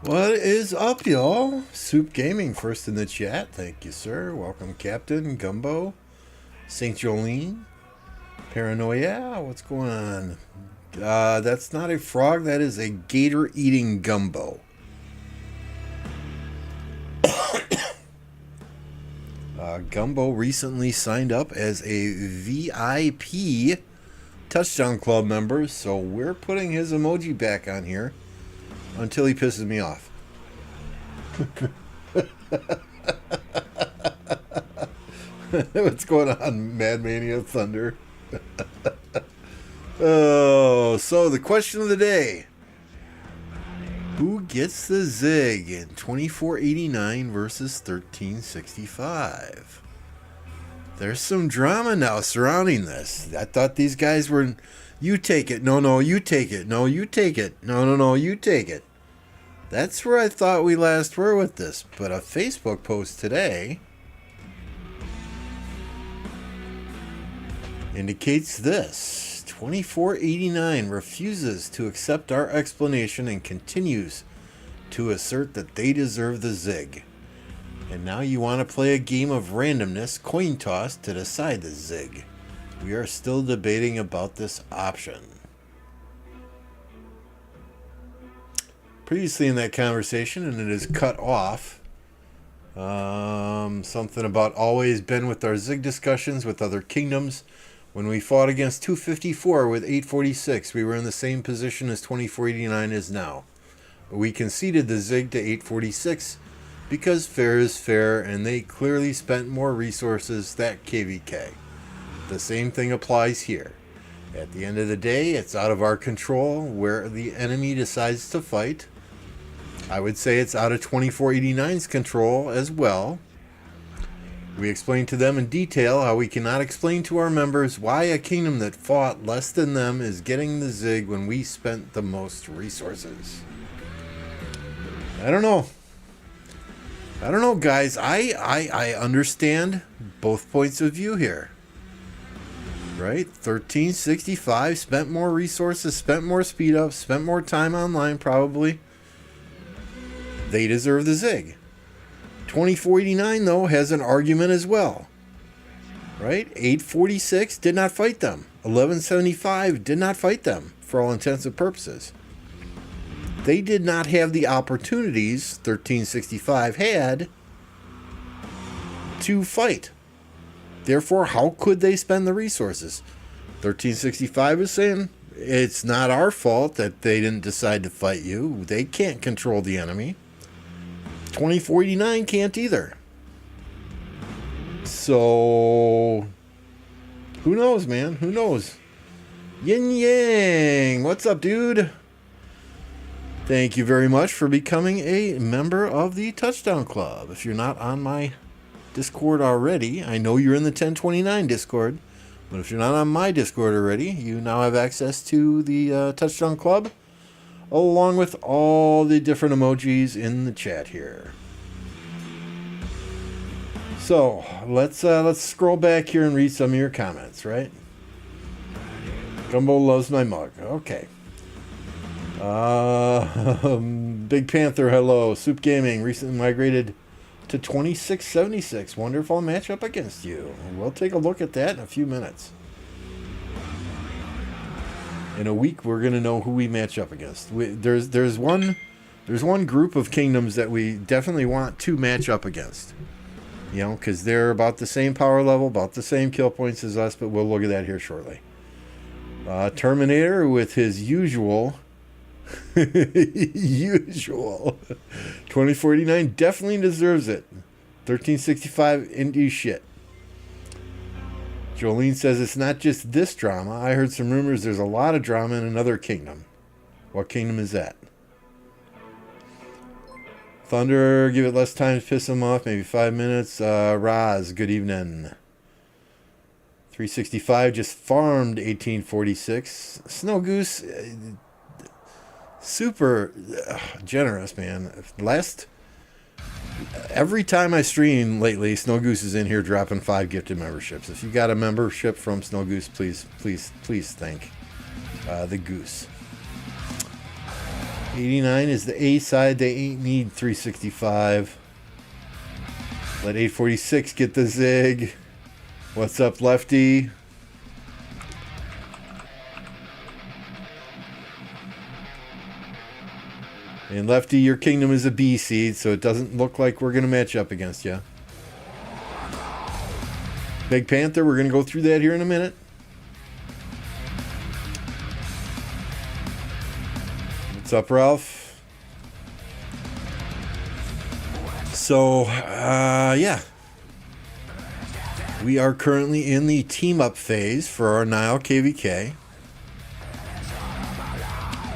What is up, y'all? Soup Gaming first in the chat. Thank you, sir. Welcome, Captain Gumbo, Saint Jolene, Paranoia. What's going on? That's not a frog. That is a gator-eating gumbo. Gumbo recently signed up as a VIP Touchdown Club member, so we're putting his emoji back on here until he pisses me off. What's going on, Mad Mania Thunder? Oh, so the question of the day. Who gets the Zig in 2489 versus 1365? There's some drama now surrounding this. I thought these guys were, you take it. No, you take it. No, you take it. No, you take it. That's where I thought we last were with this. But a Facebook post today indicates this. 2489 refuses to accept our explanation and continues to assert that they deserve the Zig. And now you want to play a game of randomness, coin toss, to decide the Zig. We are still debating about this option. Previously in that conversation, and it is cut off, something about always been with our Zig discussions with other kingdoms. When we fought against 254 with 846, we were in the same position as 2489 is now. We conceded the Zig to 846 because fair is fair, and they clearly spent more resources that KVK. The same thing applies here. At the end of the day, it's out of our control where the enemy decides to fight. I would say it's out of 2489's control as well. We explained to them in detail how we cannot explain to our members why a kingdom that fought less than them is getting the Zig when we spent the most resources. I don't know, guys. I understand both points of view here. Right? 1365 spent more resources, spent more speed up, spent more time online probably. They deserve the Zig. 2489, though, has an argument as well. Right? 846 did not fight them. 1175 did not fight them, for all intents and purposes. They did not have the opportunities 1365 had to fight. Therefore, how could they spend the resources? 1365 is saying, it's not our fault that they didn't decide to fight you. They can't control the enemy. 2489 can't either. So, who knows, man? Who knows? Yin Yang, what's up, dude? Thank you very much for becoming a member of the Touchdown Club. If you're not on my Discord already, I know you're in the 1029 Discord, but if you're not on my Discord already, you now have access to the Touchdown Club, along with all the different emojis in the chat here. So let's scroll back here and read some of your comments, right? Gumbo loves my mug. Okay. Big Panther, hello. Soup Gaming recently migrated to 2676. Wonderful matchup against you. We'll take a look at that in a few minutes. In a week, we're going to know who we match up against. There's one group of kingdoms that we definitely want to match up against. You know, because they're about the same power level, about the same kill points as us, but we'll look at that here shortly. Terminator with his usual 2049 definitely deserves it. 1365 indie shit. Jolene says it's not just this drama. I heard some rumors there's a lot of drama in another kingdom. What kingdom is that? Thunder, give it less time to piss him off. Maybe 5 minutes. Raz, good evening. 365 just farmed 1846. Snow Goose, super generous, man. Every time I stream lately, Snow Goose is in here dropping 5 gifted memberships. If you got a membership from Snow Goose, please thank the Goose. 89 is the A side. They ain't need 365. Let 846 get the zig. What's up, Lefty? And Lefty, your kingdom is a B seed, so it doesn't look like we're going to match up against you. Big Panther, we're going to go through that here in a minute. What's up, Ralph? So, yeah. We are currently in the team-up phase for our Nile KVK.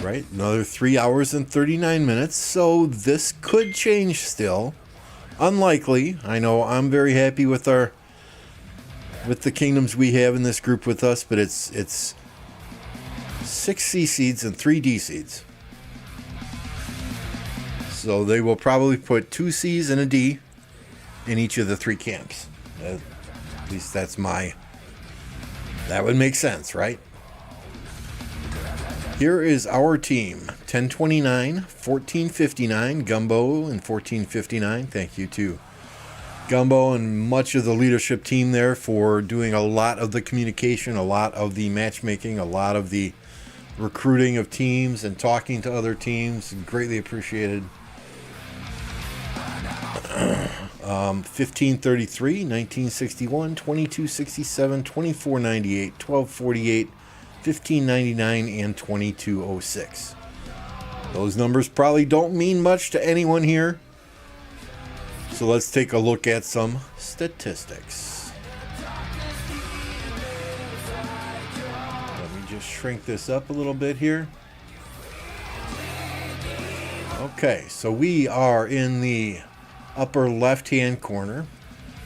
Right, another 3 hours and 39 minutes, so this could change still. Unlikely. I know I'm very happy with the kingdoms we have in this group with us, but it's 6 C seeds and 3 D seeds. So they will probably put 2 C's and a D in each of the 3 camps. At least that would make sense, right? Here is our team. 1029, 1459, Gumbo and 1459. Thank you to Gumbo and much of the leadership team there for doing a lot of the communication, a lot of the matchmaking, a lot of the recruiting of teams and talking to other teams. Greatly appreciated. 1533, 1961, 2267, 2498, 1248, 1599, and 2206. Those numbers probably don't mean much to anyone here. So let's take a look at some statistics. Let me just shrink this up a little bit here. Okay, so we are in the upper left-hand corner.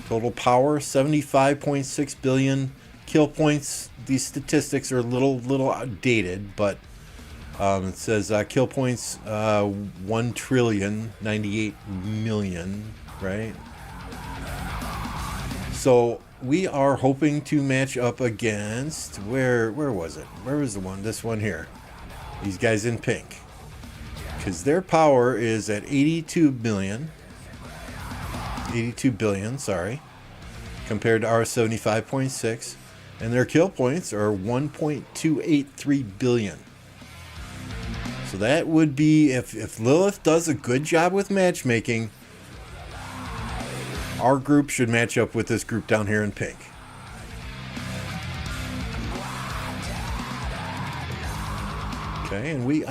Total power, 75.6 billion. Kill points, these statistics are a little outdated, but it says kill points 1,098,000,000, right? So we are hoping to match up against, where was it? Where was the one? This one here. These guys in pink. Because their power is at 82 billion, sorry, compared to our 75.6. And their kill points are 1.283 billion. So that would be, if Lilith does a good job with matchmaking, our group should match up with this group down here in pink. Okay, and we've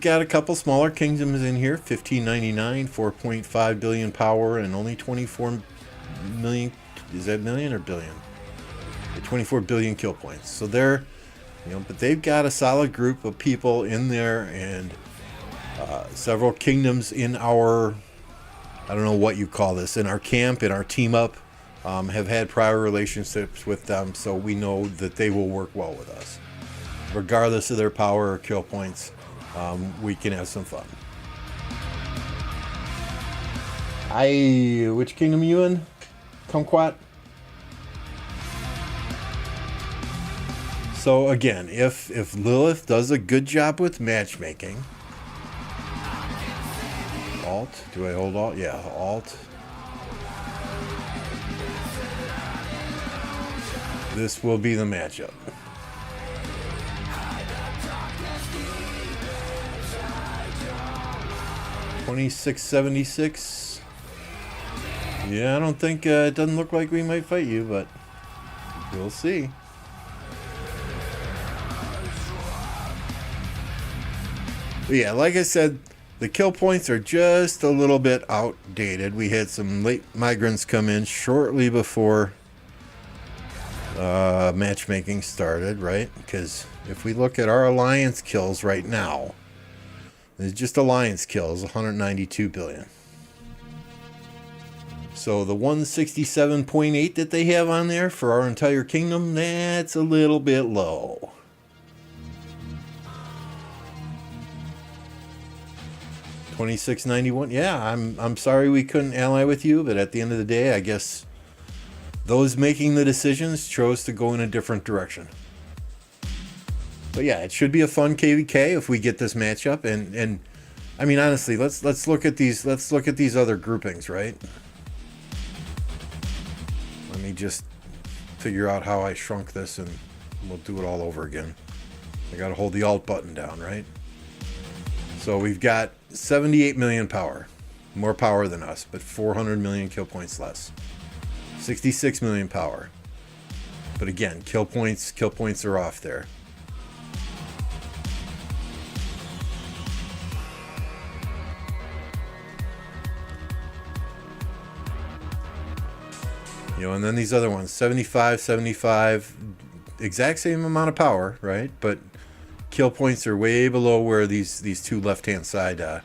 got a couple smaller kingdoms in here. 1599, 4.5 billion power, and only 24 million. Is that million or billion? 24 billion kill points. So they're, but they've got a solid group of people in there, and several kingdoms in our, I don't know what you call this, in our camp, in our team up, have had prior relationships with them, so we know that they will work well with us. Regardless of their power or kill points, we can have some fun. Which kingdom are you in? Kumquat? So again, if Lilith does a good job with matchmaking, Alt, do I hold Alt? Yeah, Alt. This will be the matchup. $26.76. Yeah, I don't think it doesn't look like we might fight you, but we'll see. But yeah, like I said, the kill points are just a little bit outdated. We had some late migrants come in shortly before matchmaking started, right? Because if we look at our alliance kills right now, there's just alliance kills, 192 billion. So the 167.8 that they have on there for our entire kingdom, that's a little bit low. $26.91. Yeah, I'm sorry we couldn't ally with you, but at the end of the day, I guess those making the decisions chose to go in a different direction. But yeah, it should be a fun KVK if we get this matchup. And I mean, honestly, let's look at these. Let's look at these other groupings, right? Let me just figure out how I shrunk this, and we'll do it all over again. I got to hold the Alt button down, right? So we've got 78 million power, more power than us, but 400 million kill points less. 66 million power, but again, kill points are off there. You know, and then these other ones, 75, 75, exact same amount of power, right? But kill points are way below where these two left-hand side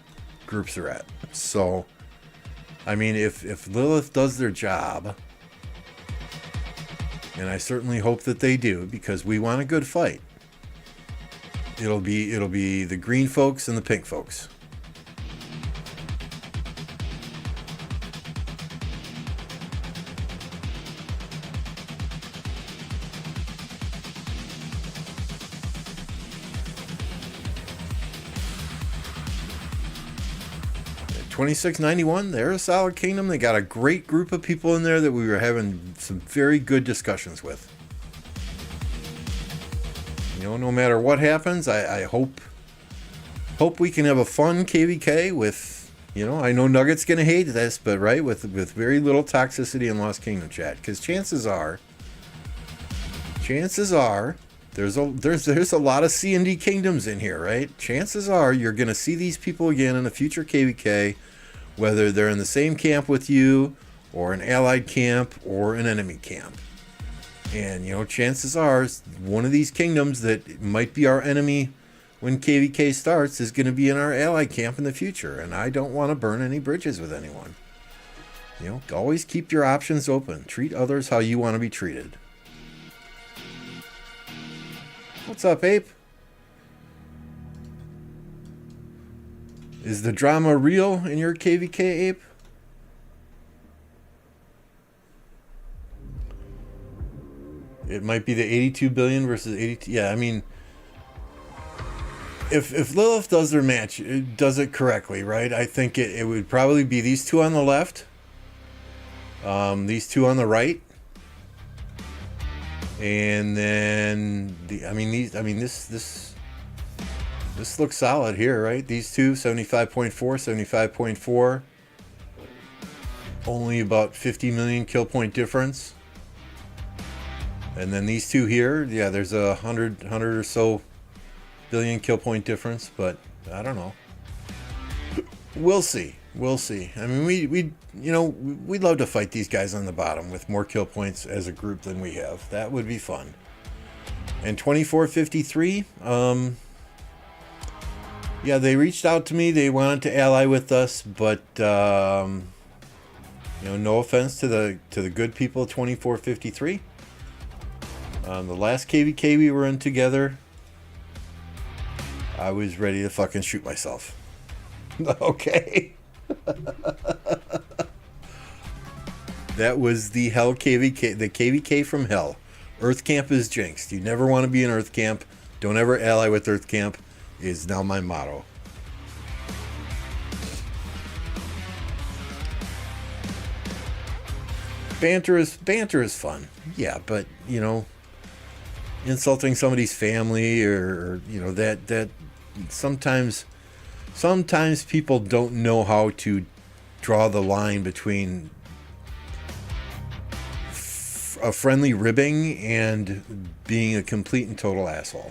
groups are at. So, I mean, if Lilith does their job, and I certainly hope that they do, because we want a good fight, it'll be the green folks and the pink folks. At 2691, they're a solid kingdom. They got a great group of people in there that we were having some very good discussions with. You know, no matter what happens, I hope we can have a fun KVK with, you know, I know Nugget's gonna hate this, but right, with very little toxicity in Lost Kingdom chat, because chances are there's a lot of C&D kingdoms in here, right? Chances are you're gonna see these people again in a future KVK, whether they're in the same camp with you, or an allied camp, or an enemy camp. And, you know, chances are one of these kingdoms that might be our enemy when KVK starts is going to be in our allied camp in the future. And I don't want to burn any bridges with anyone. You know, always keep your options open. Treat others how you want to be treated. What's up, Ape? Is the drama real in your KVK, Ape? It might be the 82 billion versus 82. Yeah, I mean, if Lilith does their match, it does it correctly, right? I think it would probably be these two on the left, these two on the right, and then this looks solid here, right? These two, 75.4, 75.4, only about 50 million kill point difference. And then these two here, yeah, there's a 100 or so billion kill point difference, but I don't know. We'll see. I mean, we'd love to fight these guys on the bottom with more kill points as a group than we have. That would be fun. And 2453, yeah, they reached out to me. They wanted to ally with us, but you know, no offense to the good people of 2453. The last KVK we were in together, I was ready to fucking shoot myself. Okay. That was the hell KVK, the KVK from hell. Earth Camp is jinxed. You never want to be in Earth Camp. Don't ever ally with Earth Camp is now my motto. Banter is fun. Yeah, but, you know, insulting somebody's family or you know, that sometimes people don't know how to draw the line between a friendly ribbing and being a complete and total asshole.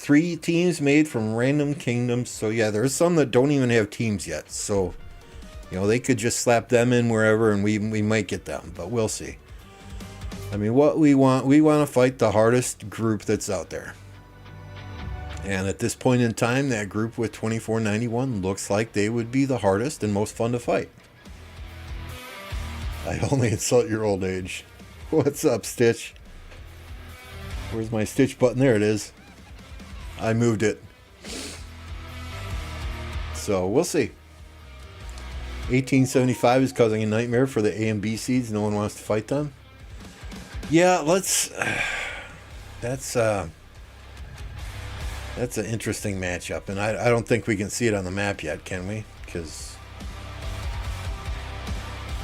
Three teams made from random kingdoms. So yeah, there's some that don't even have teams yet. So, you know, they could just slap them in wherever and we might get them, but we'll see. I mean, what we want to fight the hardest group that's out there. And at this point in time, that group with 2491 looks like they would be the hardest and most fun to fight. I only insult your old age. What's up, Stitch? Where's my Stitch button? There it is. I moved it. So we'll see. 1875 is causing a nightmare for the A and B seeds. No one wants to fight them. Yeah, let's. That's an interesting matchup, and I don't think we can see it on the map yet, can we? Because,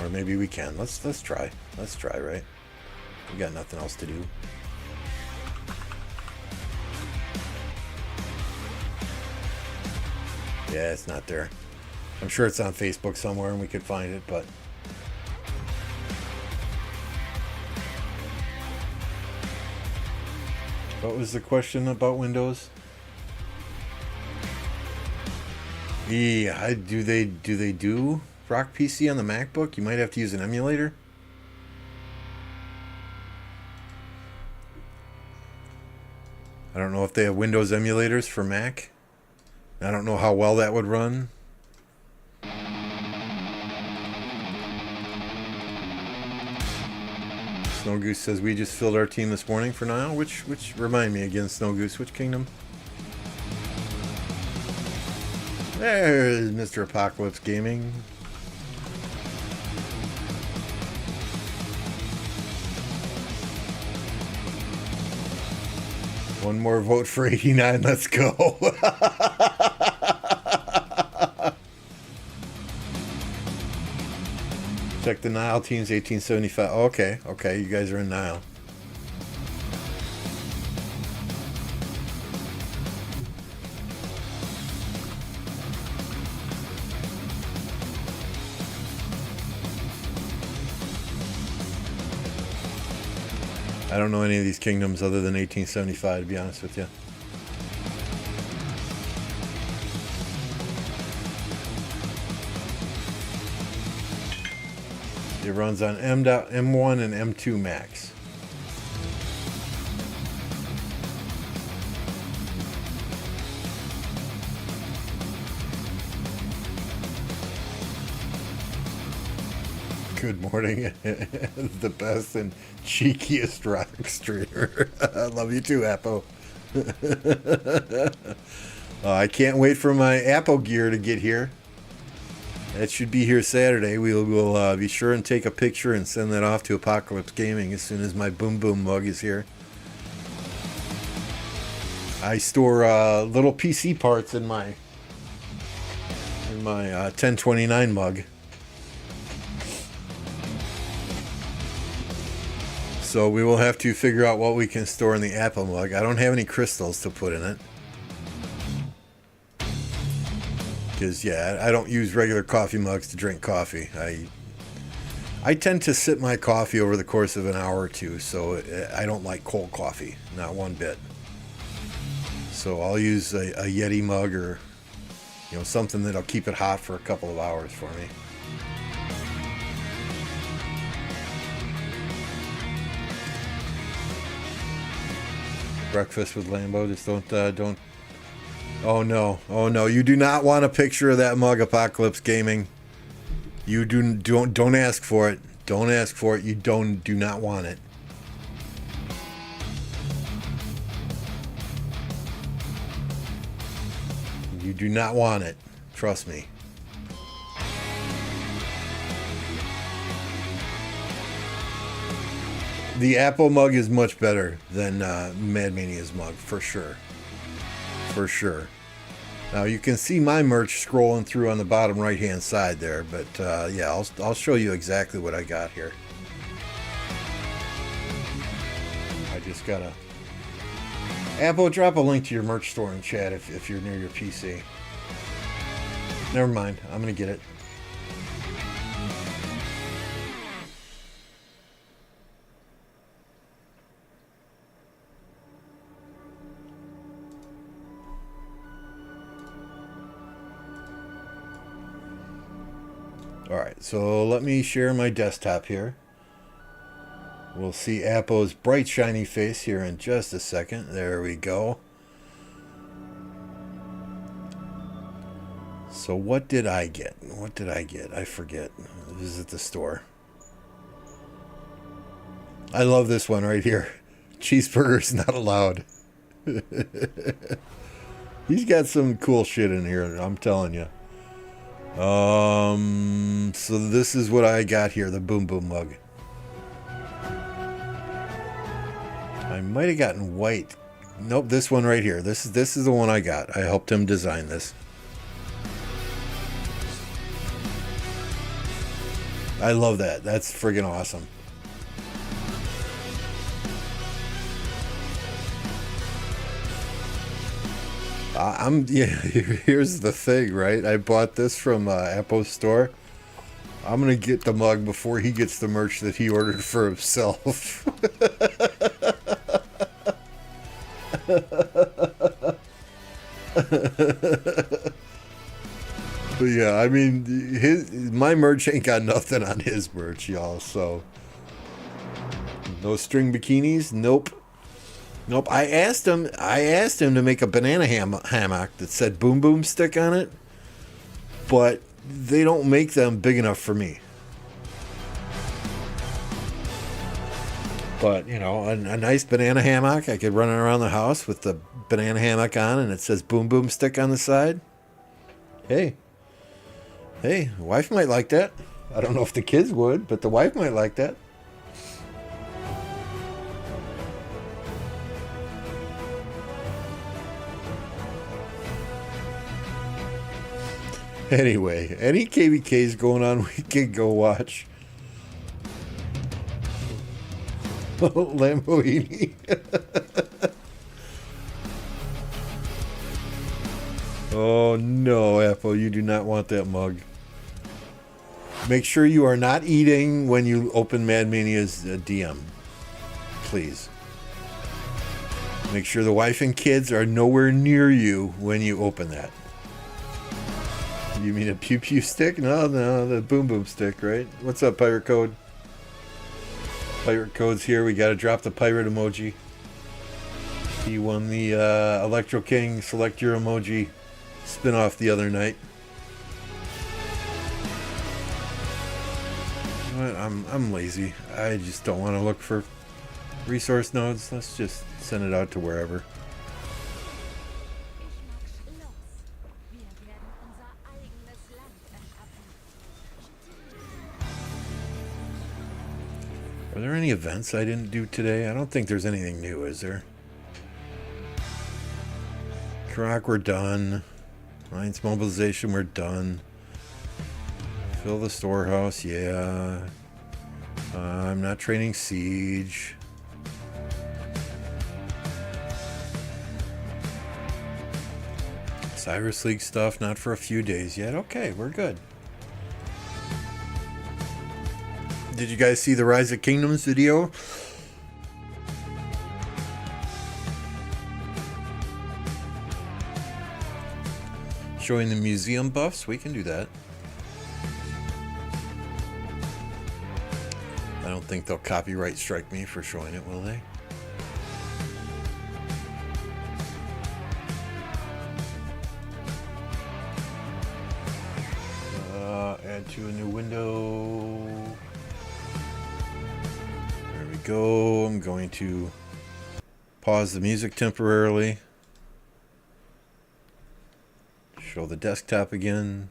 or maybe we can. Let's try. Let's try, right? We got nothing else to do. Yeah, it's not there. I'm sure it's on Facebook somewhere and we could find it, but what was the question about Windows? Yeah, do they do Rock PC on the MacBook? You might have to use an emulator. I don't know if they have Windows emulators for Mac. I don't know how well that would run. Snow Goose says we just filled our team this morning for Nile. Which remind me again, Snow Goose, which kingdom? There's Mr. Apocalypse Gaming. One more vote for 89. Let's go. Check the Nile teams, 1875. Okay, okay, you guys are in Nile. I don't know any of these kingdoms other than 1875, to be honest with you. It runs on M1 and M2 Max. Good morning. The best and cheekiest rock streamer. I love you too, Appo. I can't wait for my Appo gear to get here. That should be here Saturday. We'll be sure and take a picture and send that off to Apocalypse Gaming as soon as my Boom Boom mug is here. I store little PC parts in my 1029 mug. So we will have to figure out what we can store in the Apple mug. I don't have any crystals to put in it. Because, yeah, I don't use regular coffee mugs to drink coffee. I tend to sip my coffee over the course of an hour or two, so I don't like cold coffee, not one bit. So I'll use a Yeti mug or, you know, something that'll keep it hot for a couple of hours for me. Breakfast with Lambo, just don't. Oh no, you do not want a picture of that mug, Apocalypse Gaming. You don't ask for it. Don't ask for it. You do not want it. You do not want it. Trust me. The Apple mug is much better than Mad Mania's mug, for sure. For sure. Now you can see my merch scrolling through on the bottom right hand side there, but yeah, I'll show you exactly what I got here. I just gotta Apple, drop a link to your merch store in chat if you're near your PC. Never mind, I'm gonna get it. Alright, so let me share my desktop here. We'll see Appo's bright shiny face here in just a second. There we go. So what did I get? What did I get? I forget. Visit the store. I love this one right here. Cheeseburgers not allowed. He's got some cool shit in here, I'm telling you. So this is what I got here, the Boom Boom mug. I might have gotten white. Nope, this one right here. This is the one I got. I helped him design this. I love that. That's friggin' awesome. Yeah, here's the thing, right? I bought this from Appo's store. I'm gonna get the mug before he gets the merch that he ordered for himself. But yeah, I mean, my merch ain't got nothing on his merch, y'all. So no string bikinis. Nope. Nope. I asked him to make a banana hammock that said Boom Boom Stick on it, but they don't make them big enough for me. But, you know, a nice banana hammock, I could run it around the house with the banana hammock on and it says Boom Boom Stick on the side. Hey, the wife might like that. I don't know if the kids would, but the wife might like that. Anyway, any KVKs going on, we can go watch. Lamborghini. Oh no, Apple, you do not want that mug. Make sure you are not eating when you open Mad Mania's DM. Please. Make sure the wife and kids are nowhere near you when you open that. You mean a pew pew stick? No, the boom boom stick, right? What's up, Pirate Code? Pirate Code's here. We got to drop the pirate emoji. He won the Electro King Select Your Emoji spin-off the other night. But I'm lazy. I just don't want to look for resource nodes. Let's just send it out to wherever. Are there any events I didn't do today? I don't think there's anything new, is there? Croc, we're done. Alliance mobilization, we're done. Fill the storehouse, yeah. I'm not training siege. Cyrus League stuff, not for a few days yet. Okay, we're good. Did you guys see the Rise of Kingdoms video? Showing the museum buffs? We can do that. I don't think they'll copyright strike me for showing it, will they? Add to a new window. There we go. I'm going to pause the music temporarily. Show the desktop again.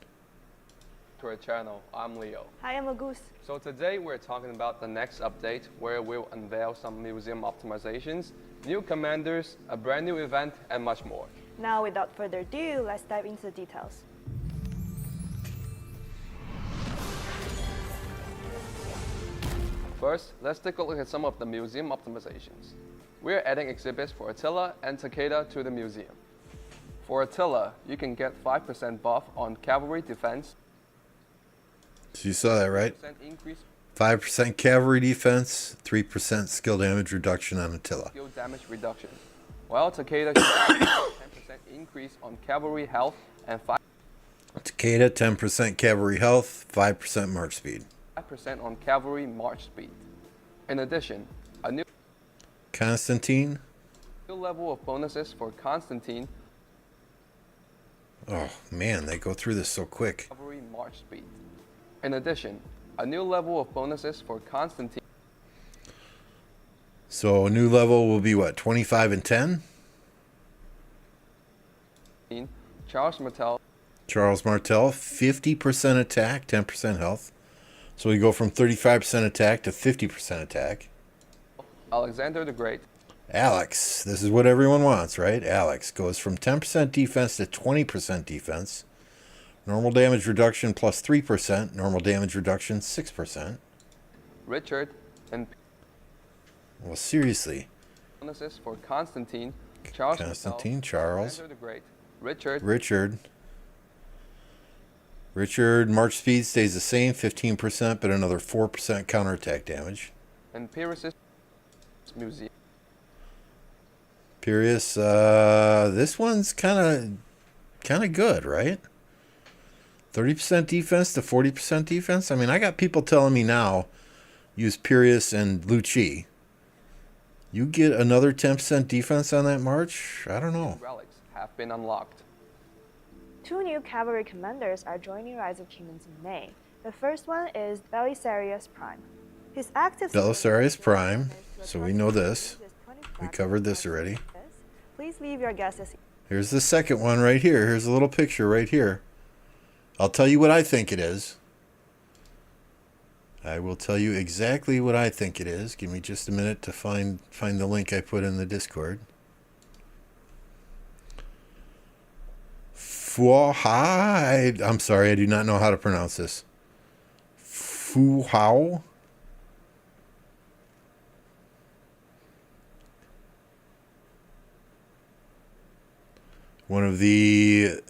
To our channel, I'm Leo. Hi, I'm Agus. So today we're talking about the next update where we'll unveil some museum optimizations, new commanders, a brand new event, and much more. Now, without further ado, let's dive into the details. First, let's take a look at some of the museum optimizations. We're adding exhibits for Attila and Takeda to the museum. For Attila, you can get 5% buff on cavalry defense. So you saw that, right? 5% cavalry defense, 3% skill damage reduction on Attila. Skill damage reduction. While Takeda can get 10% increase on cavalry health and 5% Takeda, 10% cavalry health, 5% march speed. 5% on cavalry march speed. In addition, a new Constantine. level of bonuses for Constantine. Oh man, they go through this so quick. Cavalry march speed. In addition, a new level of bonuses for Constantine. So a new level will be what, 25 and 10? Charles Martel. Charles Martel, 50% attack, 10% health. So we go from 35% attack to 50% attack. Alexander the Great. Alex, this is what everyone wants, right? Alex goes from 10% defense to 20% defense. Normal damage reduction plus 3%. Normal damage reduction 6%. Richard and Well, seriously. bonuses for Constantine, Charles Constantine, Martel, Charles, Alexander the Great, Richard, Richard, March speed stays the same, 15%, but another 4% counterattack damage. and Pyrrhus' Museum. Pyrrhus, this one's kind of good, right? 30% defense to 40% defense. I mean, I got people telling me now, use Pyrrhus and Lucci. You get another 10% defense on that March? I don't know. Relics have been unlocked. 2 new cavalry commanders are joining Rise of Kingdoms in May. The first one is Belisarius Prime. His active Belisarius Prime, so we know this. We covered this already. Please leave your guesses. Here's the second one right here. Here's a little picture right here. I'll tell you what I think it is. I will tell you exactly what I think it is. Give me just a minute to find the link I put in the Discord. I'm sorry, I do not know how to pronounce this. Fuhao? One of the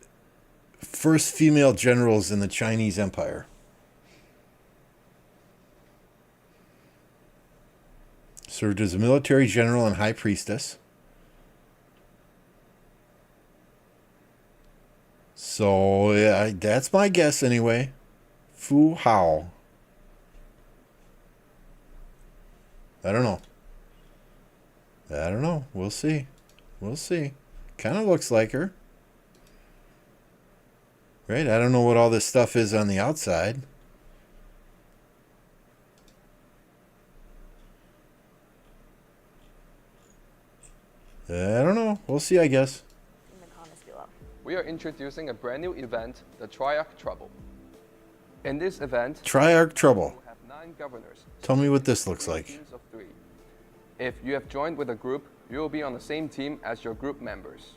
first female generals in the Chinese Empire. Served as a military general and high priestess. So, yeah, that's my guess anyway. Fu Hao. I don't know. We'll see. Kind of looks like her. Right? I don't know what all this stuff is on the outside. I don't know. We'll see, I guess. In the comments below. We are introducing a brand new event, the Triarch Trouble. In this event, Triarch Trouble. we'll have 9 governors. Tell me what this looks 3 like. Teams of 3. If you have joined with a group, you will be on the same team as your group members.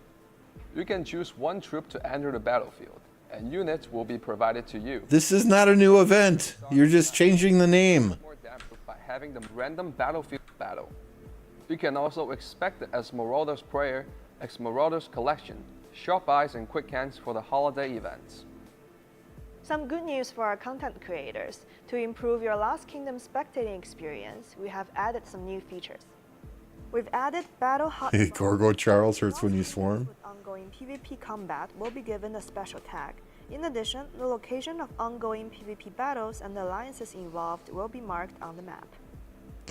You can choose one troop to enter the battlefield, and units will be provided to you. This is not a new event. You're just changing the name. More depth by having the random battlefield battle. You can also expect the Esmeralda's Prayer, Esmeralda's Collection, Sharp Eyes and Quick Hands for the holiday events. Some good news for our content creators. To improve your Lost Kingdom spectating experience, we have added some new features. We've added Battle Hotspot. Gorgo Charles hurts when you swarm. With ongoing PvP combat will be given a special tag. In addition, the location of ongoing PvP battles and the alliances involved will be marked on the map.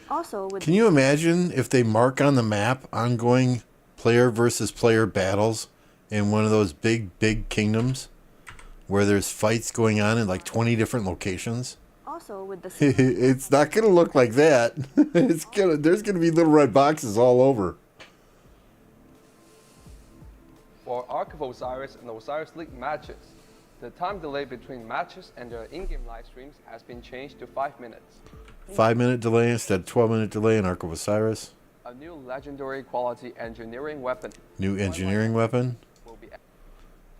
Also, with Can you imagine if they mark on the map ongoing player versus player battles in one of those big kingdoms where there's fights going on in like 20 different locations? also with the It's not going to look like that. There's going to be little red boxes all over. For Ark of Osiris and Osiris League matches, the time delay between matches and their in-game live streams has been changed to 5 minutes. 5-minute delay instead of 12-minute delay in Ark of Osiris. A new legendary quality engineering weapon New engineering weapon. will be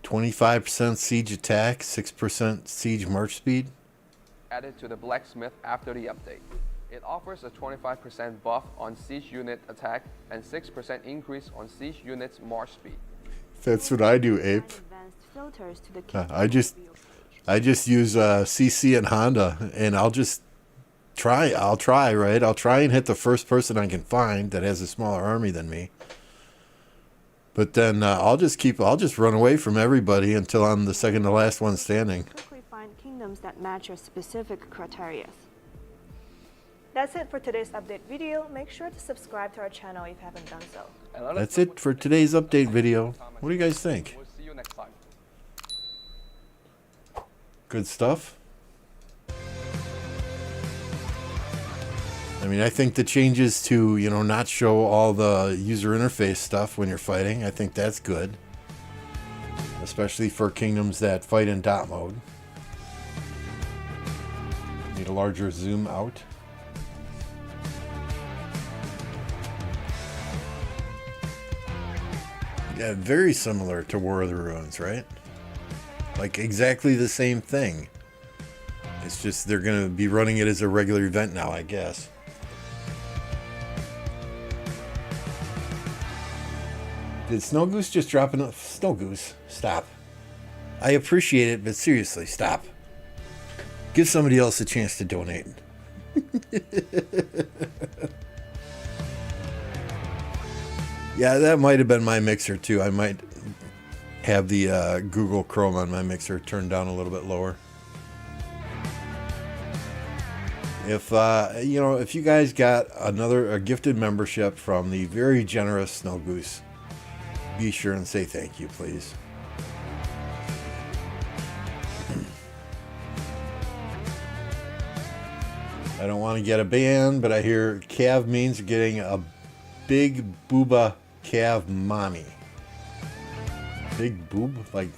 25% siege attack, 6% siege march speed. added to the blacksmith after the update. It offers a 25% buff on siege unit attack and 6% increase on siege units march speed. That's what I do, Ape. advanced filters to the I just use CC and Honda, and I'll try, right? I'll try and hit the first person I can find that has a smaller army than me. But then I'll just run away from everybody until I'm the second to last one standing. quickly find kingdoms that match your specific criteria. That's it for today's update video. Make sure to subscribe to our channel if you haven't done so. And let us That's know it what for you think. today's update video. Comment. What do you guys think? We'll see you next time. Good stuff? I mean, I think the changes to, not show all the user interface stuff when you're fighting, I think that's good. especially for kingdoms that fight in dot mode. Need a larger zoom out. Yeah, very similar to War of the Ruins, right? Like exactly the same thing. It's just they're going to be running it as a regular event now, I guess. Did Snow Goose just drop a... Snow Goose, stop. I appreciate it, but seriously, stop. Give somebody else a chance to donate. Yeah, that might have been my mixer too. I might have the Google Chrome on my mixer turned down a little bit lower. If if you guys got a gifted membership from the very generous Snow Goose, be sure and say thank you, please. I don't want to get a ban, but I hear Cav means getting a big booba Cav mommy. Big boob? Like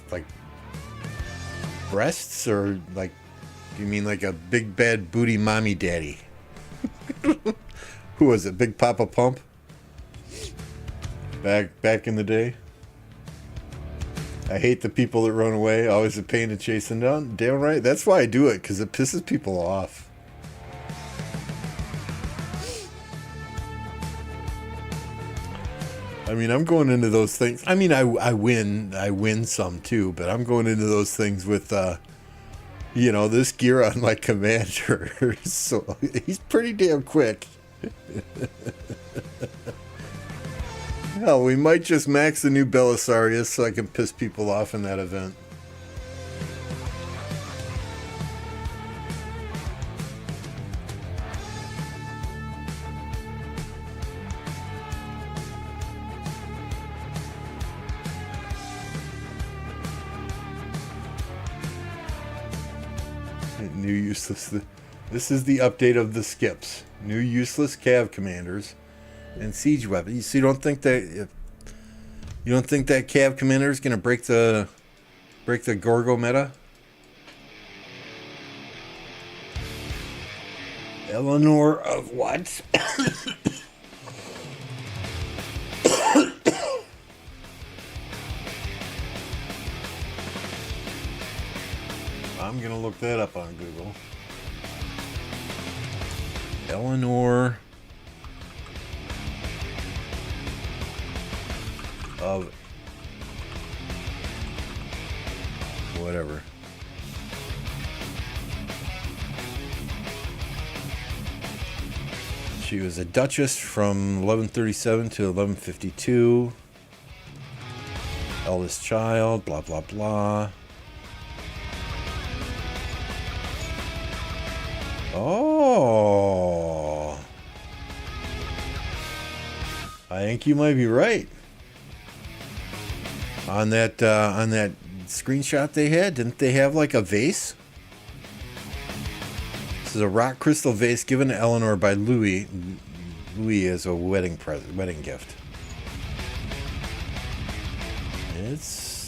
breasts? Or like, you mean like a big bad booty mommy daddy? Who was it? Big Papa Pump? Back in the day? I hate the people that run away. Always a pain to chase them down. Damn right. That's why I do it, because it pisses people off. I mean, I'm going into those things. I mean, I win some too, but I'm going into those things with, this gear on my commander. So he's pretty damn quick. Hell, we might just max the new Belisarius so I can piss people off in that event. New useless. This is the update of the skips. New useless Cav commanders and siege weapons. So you don't think that Cav commander is going to break the Gorgo meta? Eleanor of what? I'm going to look that up on Google. Eleanor of whatever. She was a duchess from 1137 to 1152. Eldest child, blah, blah, blah. Oh, I think you might be right. On that screenshot they had, didn't they have like a vase? This is a rock crystal vase given to Eleanor by Louis as a wedding gift.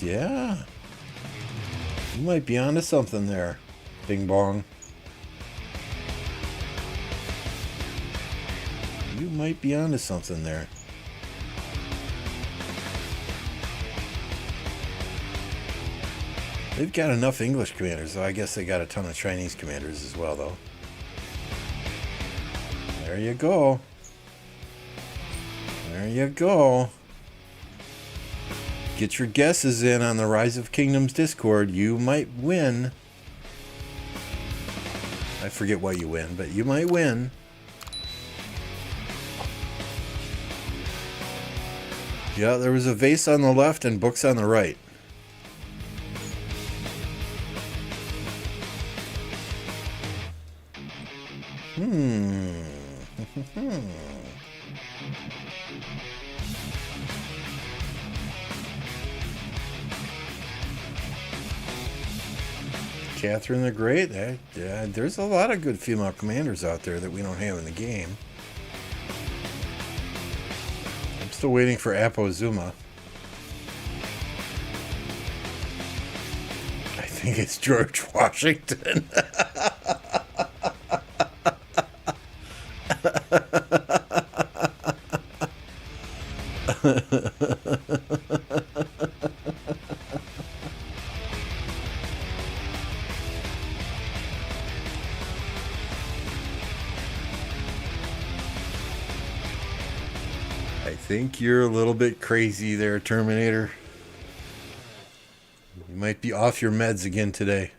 Yeah. You might be onto something there, Bing Bong. You might be onto something there. They've got enough English commanders, though. I guess they got a ton of Chinese commanders as well, though. There you go. There you go. Get your guesses in on the Rise of Kingdoms Discord. You might win. I forget what you win, but you might win. Yeah, there was a vase on the left and books on the right. Catherine the Great. There's a lot of good female commanders out there that we don't have in the game. I'm still waiting for Apo Zuma. think it's George Washington. I think you're a little bit crazy there, Terminator. You might be off your meds again today.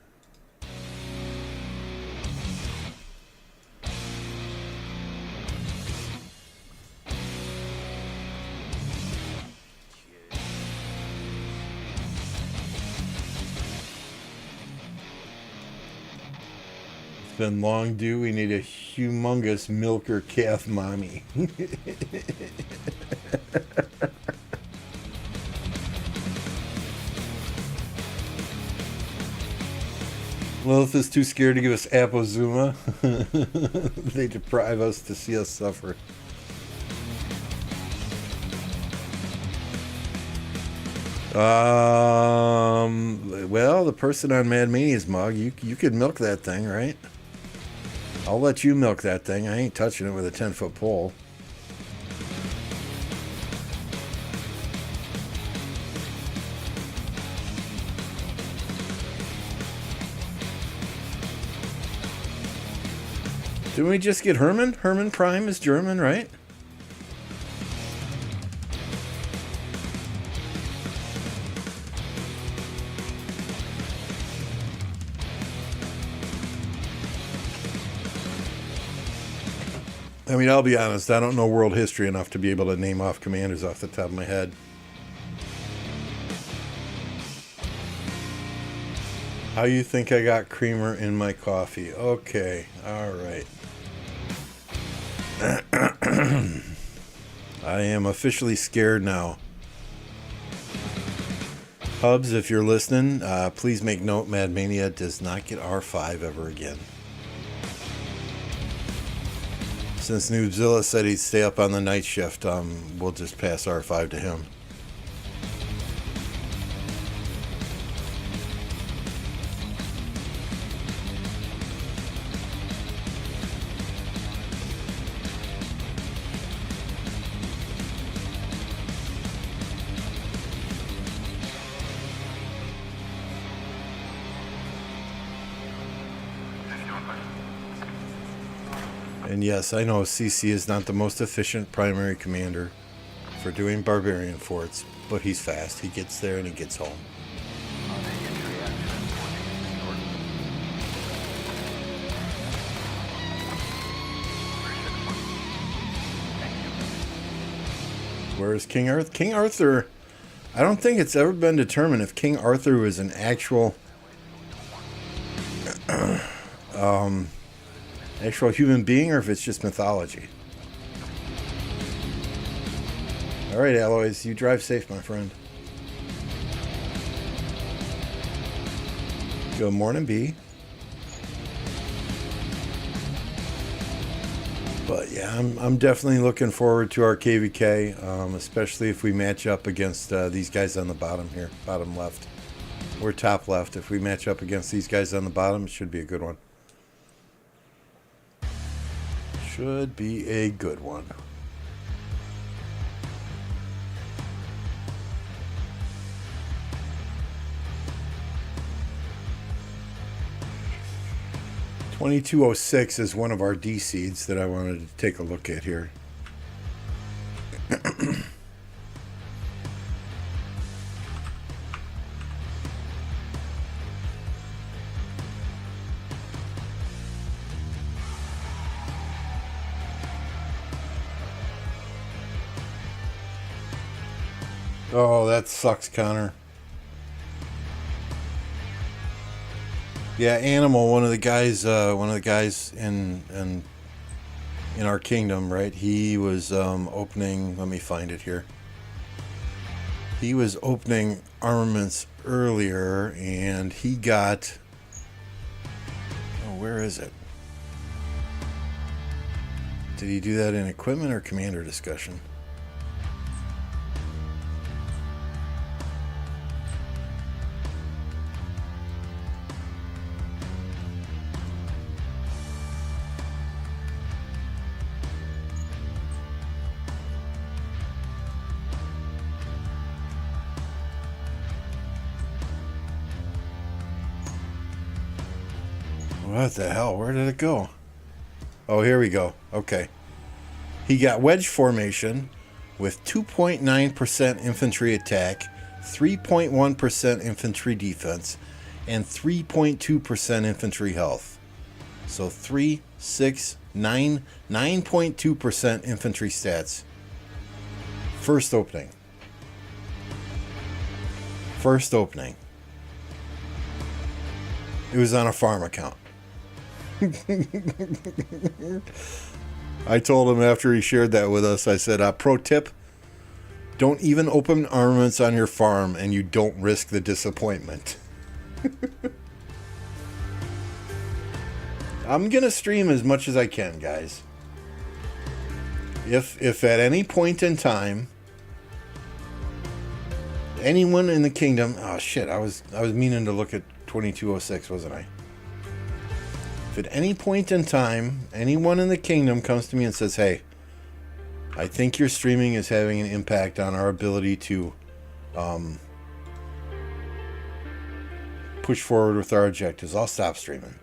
It's been long due. We need a humongous milker calf mommy. Lilith is too scared to give us Apozuma. They deprive us to see us suffer. Well, the person on Mad Mania's mug, you could milk that thing, right? I'll let you milk that thing. I ain't touching it with a 10-foot pole. Didn't we just get Herman? Herman Prime is German, right? I mean, I'll be honest, I don't know world history enough to be able to name off commanders off the top of my head. How you think I got creamer in my coffee? Okay, all right. I am officially scared now. Hubs, if you're listening, please make note, Mad Mania does not get R5 ever again. Since Noobzilla said he'd stay up on the night shift, we'll just pass R5 to him. And yes, I know CC is not the most efficient primary commander for doing barbarian forts, but he's fast. He gets there and he gets home. Where is King Arthur? King Arthur, I don't think it's ever been determined if King Arthur was an actual actual human being or if it's just mythology. Alright, Aloys, you drive safe, my friend. Good morning, B. But yeah, I'm definitely looking forward to our KVK, especially if we match up against these guys on the bottom here, bottom left. Or top left. If we match up against these guys on the bottom, it should be a good one. Should be a good one. $22.06 is one of our D seeds that I wanted to take a look at here. Oh, that sucks, Connor. Yeah, Animal, one of the guys in our kingdom, right? He was opening. Let me find it here. He was opening armaments earlier, and he got. Oh, where is it? Did he do that in equipment or commander discussion? What the hell? Where did it go? Oh, here we go. Okay. He got wedge formation with 2.9% infantry attack, 3.1% infantry defense, and 3.2% infantry health. So 3, 6, 9, 9.2% infantry stats. First opening. It was on a farm account. I told him after he shared that with us, I said, pro tip, don't even open armaments on your farm and you don't risk the disappointment. I'm going to stream as much as I can, guys. If at any point in time, anyone in the kingdom... Oh, shit, I was meaning to look at 2206, wasn't I? If at any point in time, anyone in the kingdom comes to me and says, hey, I think your streaming is having an impact on our ability to push forward with our objectives, I'll stop streaming.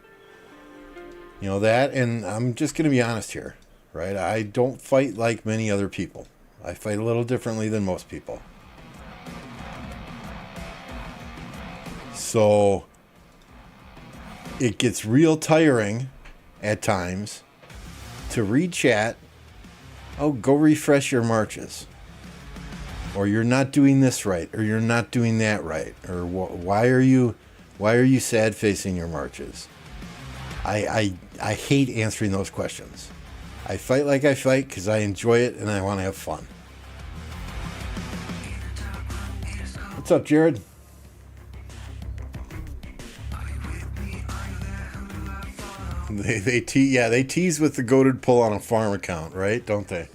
You know that, and I'm just going to be honest here, right? I don't fight like many other people. I fight a little differently than most people. So it gets real tiring at times to read chat. Oh, go refresh your marches. Or you're not doing this right, or you're not doing that right, or why are you sad facing your marches? I hate answering those questions. I fight like I fight because I enjoy it and I want to have fun. What's up, Jared? They tease with the goated pull on a farm account, right? Don't they?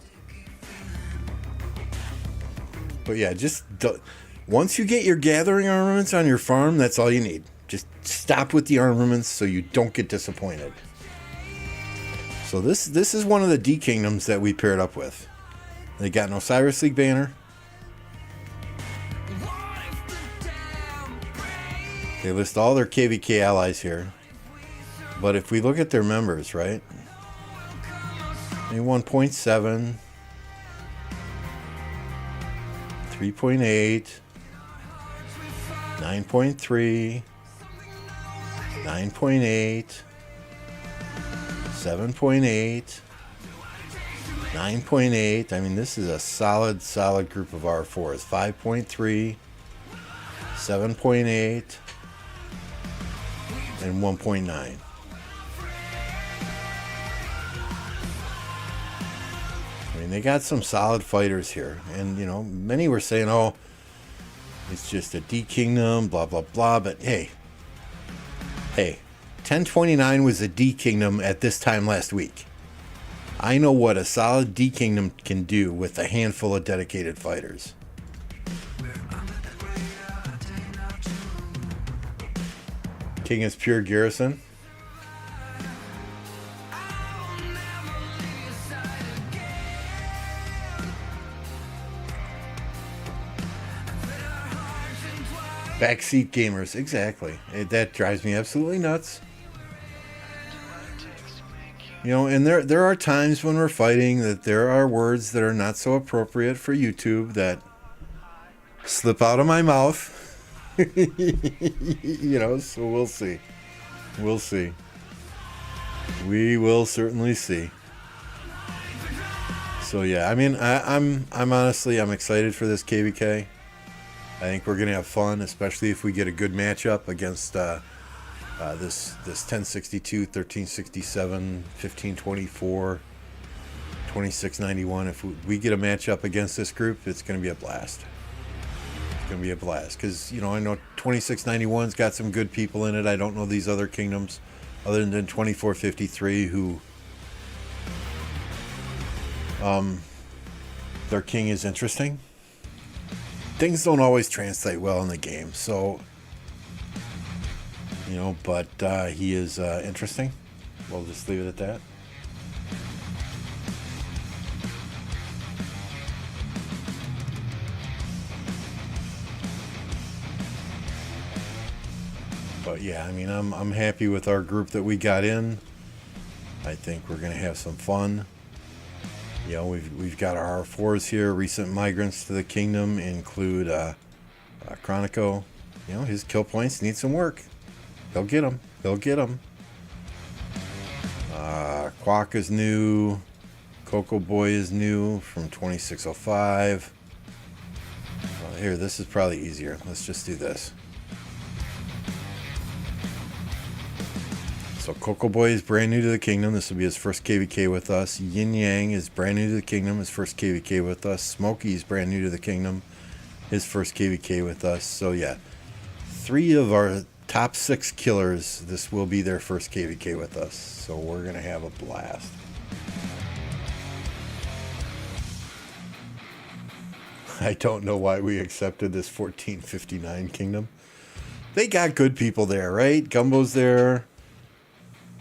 But yeah, once you get your gathering armaments on your farm, that's all you need. Just stop with the armaments so you don't get disappointed. So this is one of the D kingdoms that we paired up with. They got an Osiris League banner. They list all their KVK allies here. But if we look at their members, right? They 1.7, 3.8, 9.3, 9.8, 7.8, 9.8. I mean, this is a solid group of R4s. 5.3, 7.8, and 1.9. I mean, they got some solid fighters here. And, you know, many were saying, oh, it's just a D kingdom, blah, blah, blah. But hey, 1029 was a D kingdom at this time last week. I know what a solid D kingdom can do with a handful of dedicated fighters. King is pure garrison. Backseat gamers, exactly. That drives me absolutely nuts. You know, and there are times when we're fighting that there are words that are not so appropriate for YouTube that slip out of my mouth. You know, so we'll see. We'll see. We will certainly see. So yeah, I mean, I'm honestly, I'm excited for this KVK. I think we're going to have fun, especially if we get a good matchup against this 1062, 1367, 1524, 2691. If we get a matchup against this group, it's going to be a blast. It's going to be a blast because, you know, I know 2691's got some good people in it. I don't know these other kingdoms other than 2453 who their king is interesting. Things don't always translate well in the game, so, you know, but he is interesting. We'll just leave it at that. But But yeah, I mean, I'm happy with our group that we got in. I think we're gonna have some fun. You know, we've got our R4s here. Recent migrants to the kingdom include Chronico. You know, his kill points need some work. He'll get them. He'll get them. Quack is new. Coco Boy is new from 2605. Here, this is probably easier. Let's just do this. So Coco Boy is brand new to the kingdom. This will be his first KVK with us. Yin Yang is brand new to the kingdom. His first KVK with us. Smokey is brand new to the kingdom. His first KVK with us. So yeah, 3 of our top 6 killers, this will be their first KVK with us. So we're going to have a blast. I don't know why we accepted this 1459 kingdom. They got good people there, right? Gumbo's there.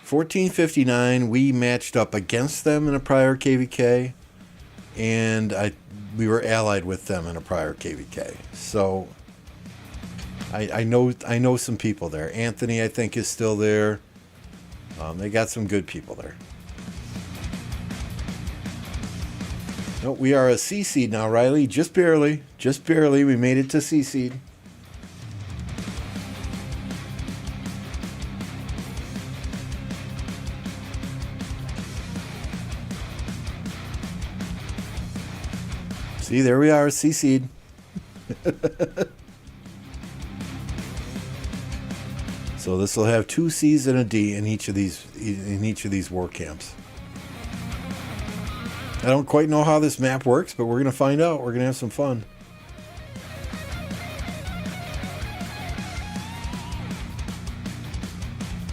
1459, we matched up against them in a prior KVK, and we were allied with them in a prior KVK. So I know some people there. Anthony, I think, is still there. They got some good people there. No, we are a C seed now, Riley. Just barely. Just barely. We made it to C seed. See, there we are, C seed. So this will have 2 C's and a D in each of these war camps. I don't quite know how this map works, but we're gonna find out. We're gonna have some fun.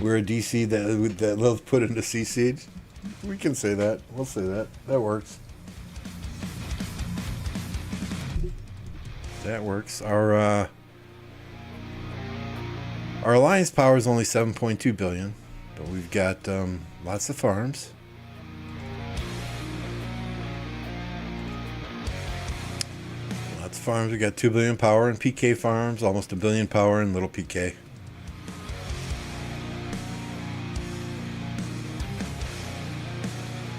We're a DC that Lilith put into C seed. We can say that. We'll say that. That works. That works. Our alliance power is only 7.2 billion, but we've got lots of farms. Lots of farms. We got 2 billion power in PK farms, almost 1 billion power in little PK.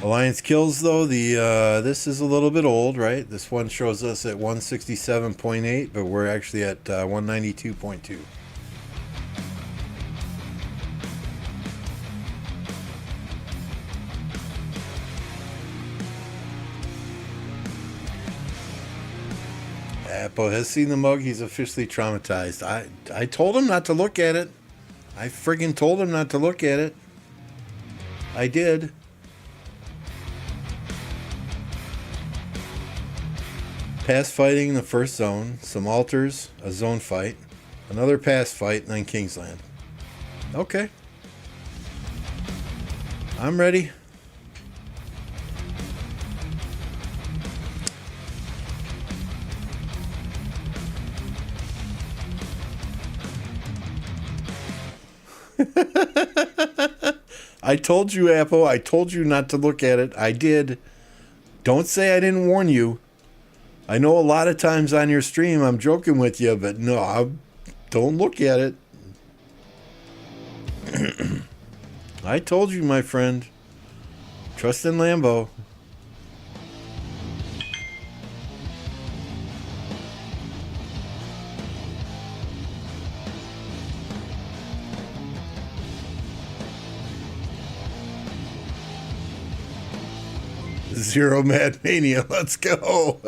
Alliance kills, though, this is a little bit old, right? This one shows us at 167.8, but we're actually at 192.2. Apple has seen the mug. He's officially traumatized. I told him not to look at it. I friggin' told him not to look at it. I did. Pass fighting in the first zone, some altars, a zone fight, another pass fight, and then Kingsland. Okay. I'm ready. I told you, Apple. I told you not to look at it. I did. Don't say I didn't warn you. I know a lot of times on your stream I'm joking with you, but no, don't look at it. I told you, my friend. Trust in Lambo. Zero Mad Mania, let's go.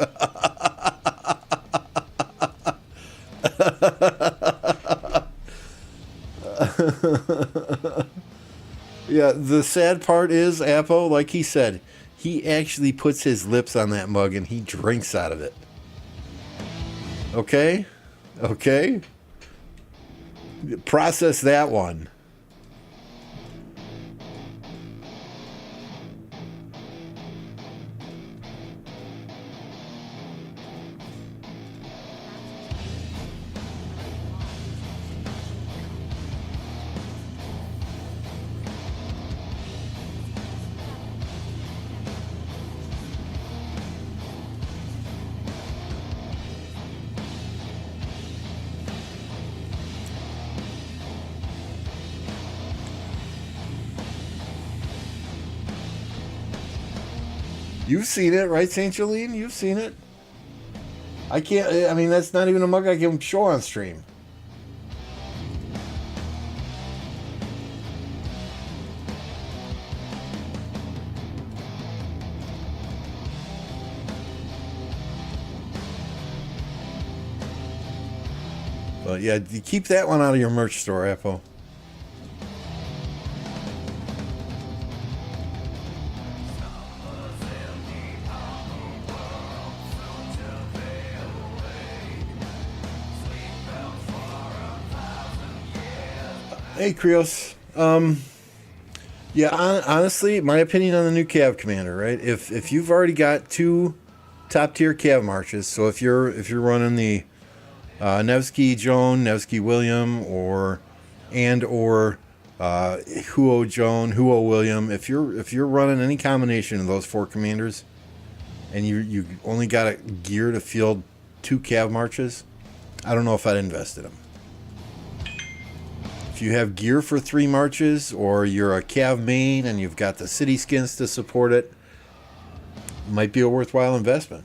Yeah, the sad part is, Apo, like he said, he actually puts his lips on that mug and he drinks out of it. Okay? Okay? Process that one. You've seen it, right, St. Jolene? You've seen it. I can't, I mean, that's not even a mug I can show on stream. But yeah, you keep that one out of your merch store, Apple. Hey, Krios. Yeah, honestly, my opinion on the new Cav Commander, right? If you've already got 2 top tier Cav marches, so if you're running the Nevsky Joan, Nevsky William, or Huo Joan, Huo William, if you're running any combination of those 4 commanders, and you only got a gear to field 2 Cav marches, I don't know if I'd invest in them. If you have gear for 3 marches, or you're a Cav main and you've got the city skins to support it, might be a worthwhile investment.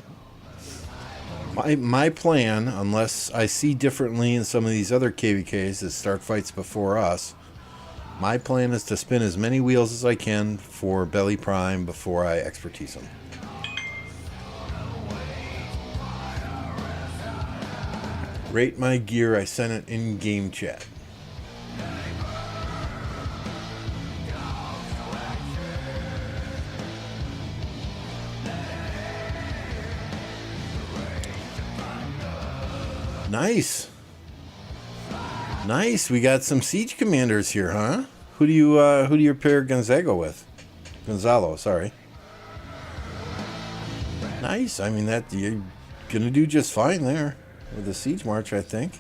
My plan, unless I see differently in some of these other KVKs that start fights before us, my plan is to spin as many wheels as I can for Belly Prime before I expertise them. Rate my gear, I sent it in game chat. Nice. Nice. We got some siege commanders here, huh? Who do you pair Gonzago with? Gonzalo, sorry. Nice. I mean, that you're gonna do just fine there with the siege march, I think.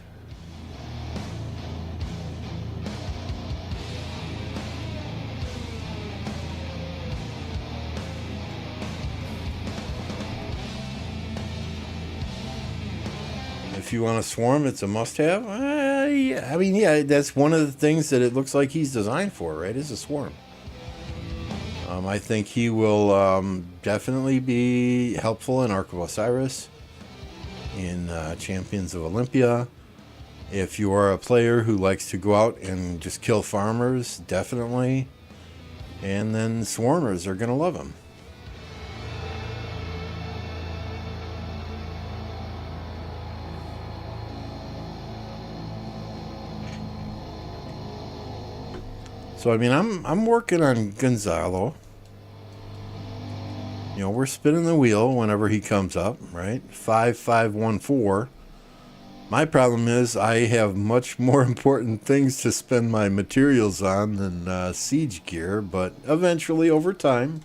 If you want to swarm, it's a must-have. Yeah. I mean, yeah, that's one of the things that it looks like he's designed for, right? Is a swarm. I think he will definitely be helpful in Ark of Osiris, in Champions of Olympia. If you are a player who likes to go out and just kill farmers, definitely. And then swarmers are going to love him. So I mean, I'm working on Gonzalo. You know, we're spinning the wheel whenever he comes up, right? 5514. My problem is I have much more important things to spend my materials on than siege gear, but eventually, over time,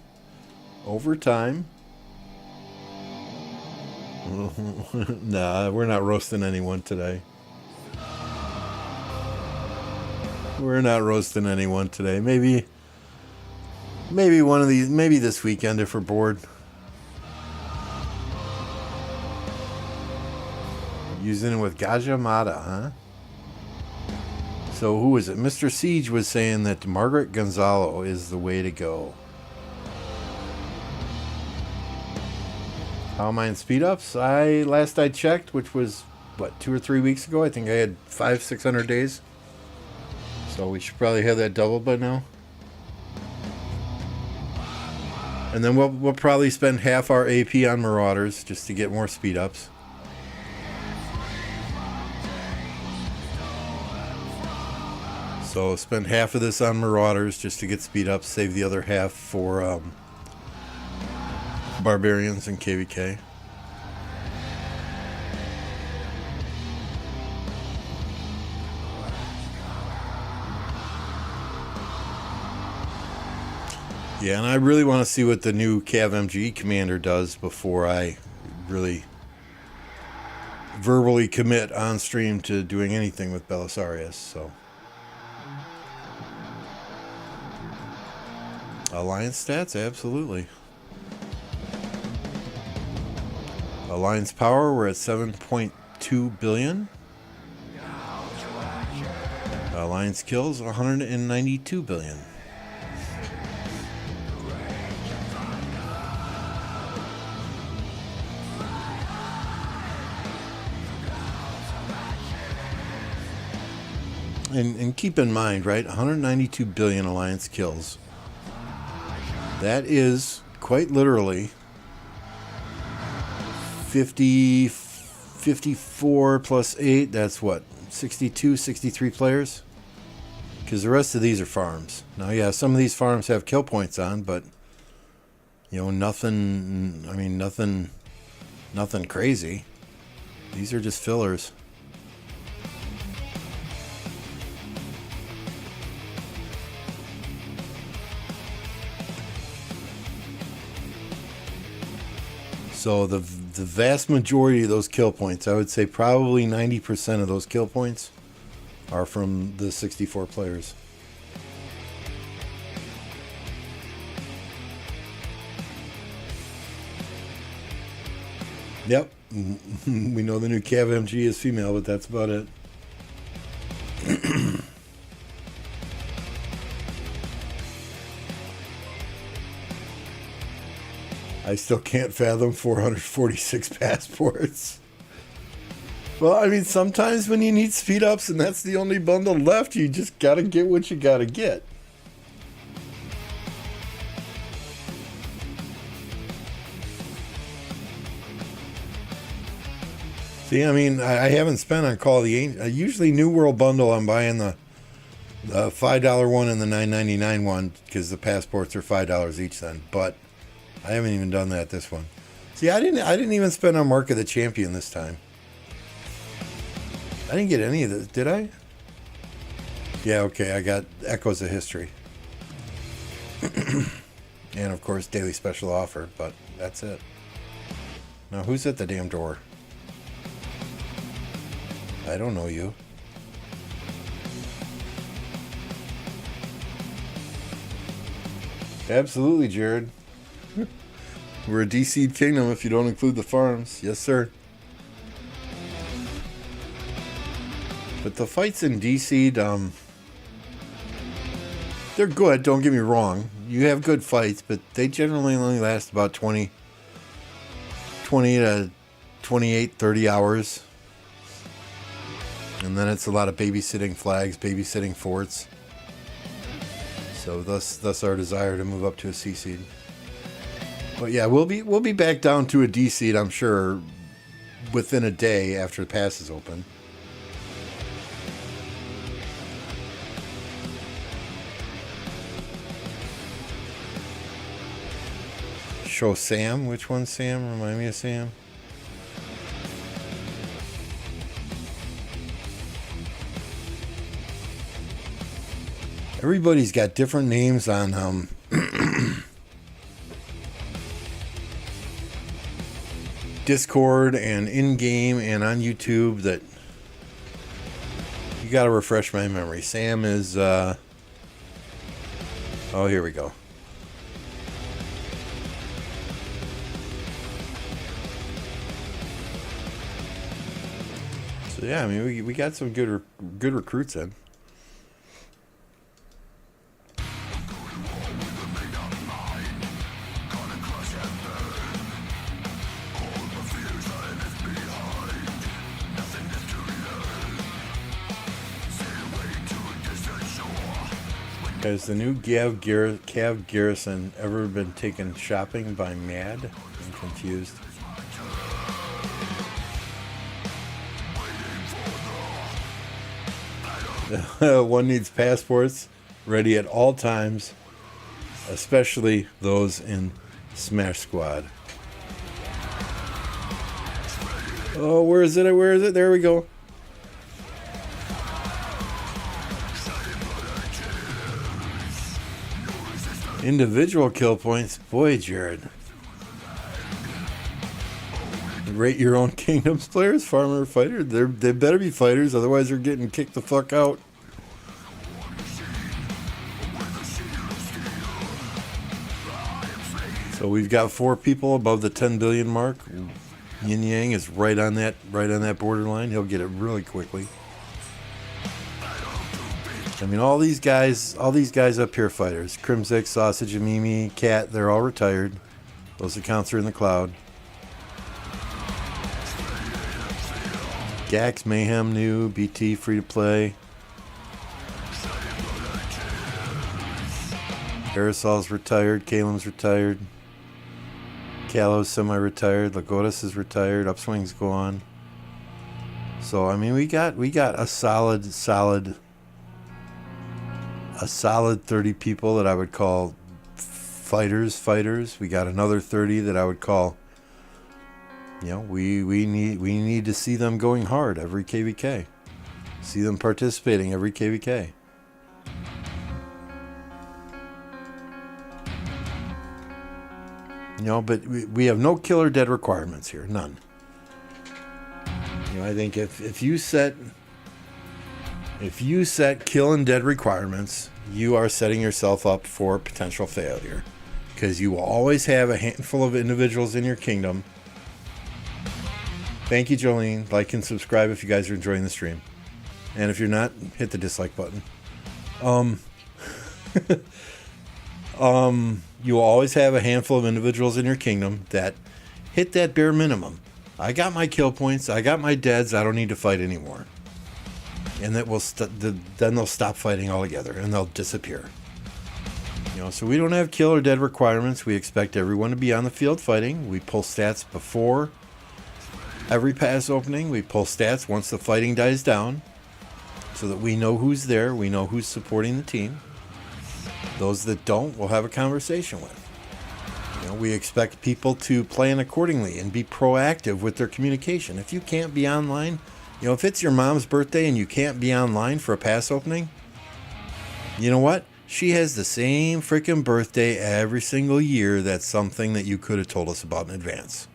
nah, we're not roasting anyone today. We're not roasting anyone today. Maybe one of these, maybe this weekend if we're bored. Using it with Gajamada, huh? So who is it? Mr. Siege was saying that Margaret Gonzalo is the way to go. How am I in speed ups? Last I checked, which was what, 2 or 3 weeks ago, I think I had 500-600 days. So we should probably have that doubled by now. And then we'll probably spend half our AP on Marauders just to get more speed ups. So spend half of this on Marauders just to get speed ups, save the other half for Barbarians and KVK. Yeah, and I really want to see what the new Cav MG commander does before I really verbally commit on stream to doing anything with Belisarius. So, Alliance stats, absolutely. Alliance power, we're at 7.2 billion. Alliance kills, 192 billion. And keep in mind, right, 192 billion Alliance kills. That is quite literally 54 plus 8, that's what, 62, 63 players? Because the rest of these are farms. Now, yeah, some of these farms have kill points on, but, you know, nothing crazy. These are just fillers. So the vast majority of those kill points, I would say probably 90% of those kill points are from the 64 players. Yep. We know the new Cav MG is female, but that's about it. I still can't fathom 446 passports. Well, I mean, sometimes when you need speed ups and that's the only bundle left, you just gotta get what you gotta get. See, I mean, I haven't spent on Call of the Angel. Usually New World bundle, I'm buying the $5 one and the $9.99 one because the passports are $5 each then. But I haven't even done that this one. See, I didn't even spend on Mark of the Champion this time. I didn't get any of this, did I? Yeah, okay, I got Echoes of History. And of course, Daily Special Offer, but that's it. Now, who's at the damn door? I don't know you. Absolutely, Jared. We're a DC'd kingdom if you don't include the farms. Yes, sir. But the fights in DC'd, they're good, don't get me wrong. You have good fights, but they generally only last about 20 to 28, 30 hours. And then it's a lot of babysitting flags, babysitting forts. So thus our desire to move up to a C seed. But yeah, we'll be back down to a D seed, I'm sure, within a day after the pass is open. Show Sam. Which one's Sam? Remind me of Sam. Everybody's got different names on Discord and in-game and on YouTube that you got to refresh my memory. Sam is oh, here we go. So yeah, I mean we got some good recruits in. Has the new Cav Garrison ever been taken shopping by Mad? I'm confused. One needs passports ready at all times, especially those in Smash Squad. Oh, where is it? Where is it? There we go. Individual kill points. Boy, Jared. Rate your own kingdoms players, farmer or fighter. They better be fighters, otherwise they're getting kicked the fuck out. So we've got 4 people above the 10 billion mark. Yin Yang is right on that borderline. He'll get it really quickly. I mean, all these guys up here fighters. Crimzik, Sausage, and Mimi, Cat, they're all retired. Those accounts are in the cloud. Gax, Mayhem, new, BT, free to play. Arisol's retired. Kalem's retired. Callow's semi-retired. Lagotas is retired. Upswing's gone. So I mean, we got a solid 30 people that I would call fighters. We got another 30 that I would call, we need to see them going hard every KVK. See them participating every KVK. But we have no kill or dead requirements here. None. I think if you set kill and dead requirements, you are setting yourself up for potential failure, because you will always have a handful of individuals in your kingdom. Thank you, Jolene. Like and subscribe if you guys are enjoying the stream, and if you're not, hit the dislike button. You will always have a handful of individuals in your kingdom that hit that bare minimum. I got my kill points. I got my deads. I don't need to fight anymore. And that will then they'll stop fighting altogether and they'll disappear. So we don't have kill or dead requirements. We expect everyone to be on the field fighting. We pull stats before every pass opening. We pull stats once the fighting dies down, so that we know who's there. We know who's supporting the team. Those that don't, we'll have a conversation with. We expect people to plan accordingly and be proactive with their communication. If you can't be online, if it's your mom's birthday and you can't be online for a pass opening, you know what? She has the same freaking birthday every single year. That's something that you could have told us about in advance.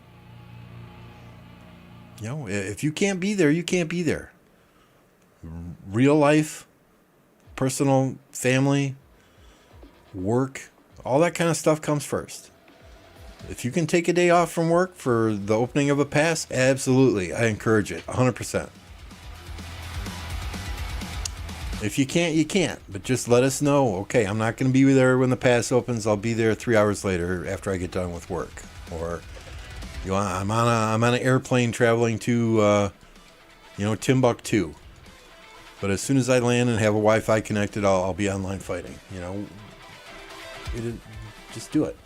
If you can't be there, you can't be there. Real life, personal, family, work, all that kind of stuff comes first. If you can take a day off from work for the opening of a pass, absolutely. I encourage it 100%. If you can't, you can't. But just let us know, okay, I'm not going to be there when the pass opens. I'll be there 3 hours later after I get done with work. Or I'm on an airplane traveling to Timbuktu. But as soon as I land and have a Wi-Fi connected, I'll be online fighting. Just do it.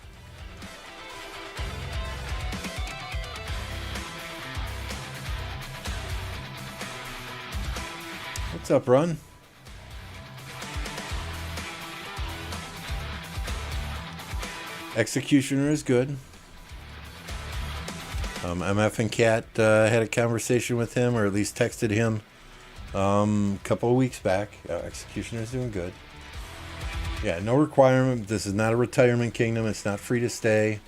What's up, Run? Executioner is good. MF and Cat had a conversation with him, or at least texted him a couple of weeks back. Executioner is doing good. Yeah, no requirement. This is not a retirement kingdom. It's not free to stay.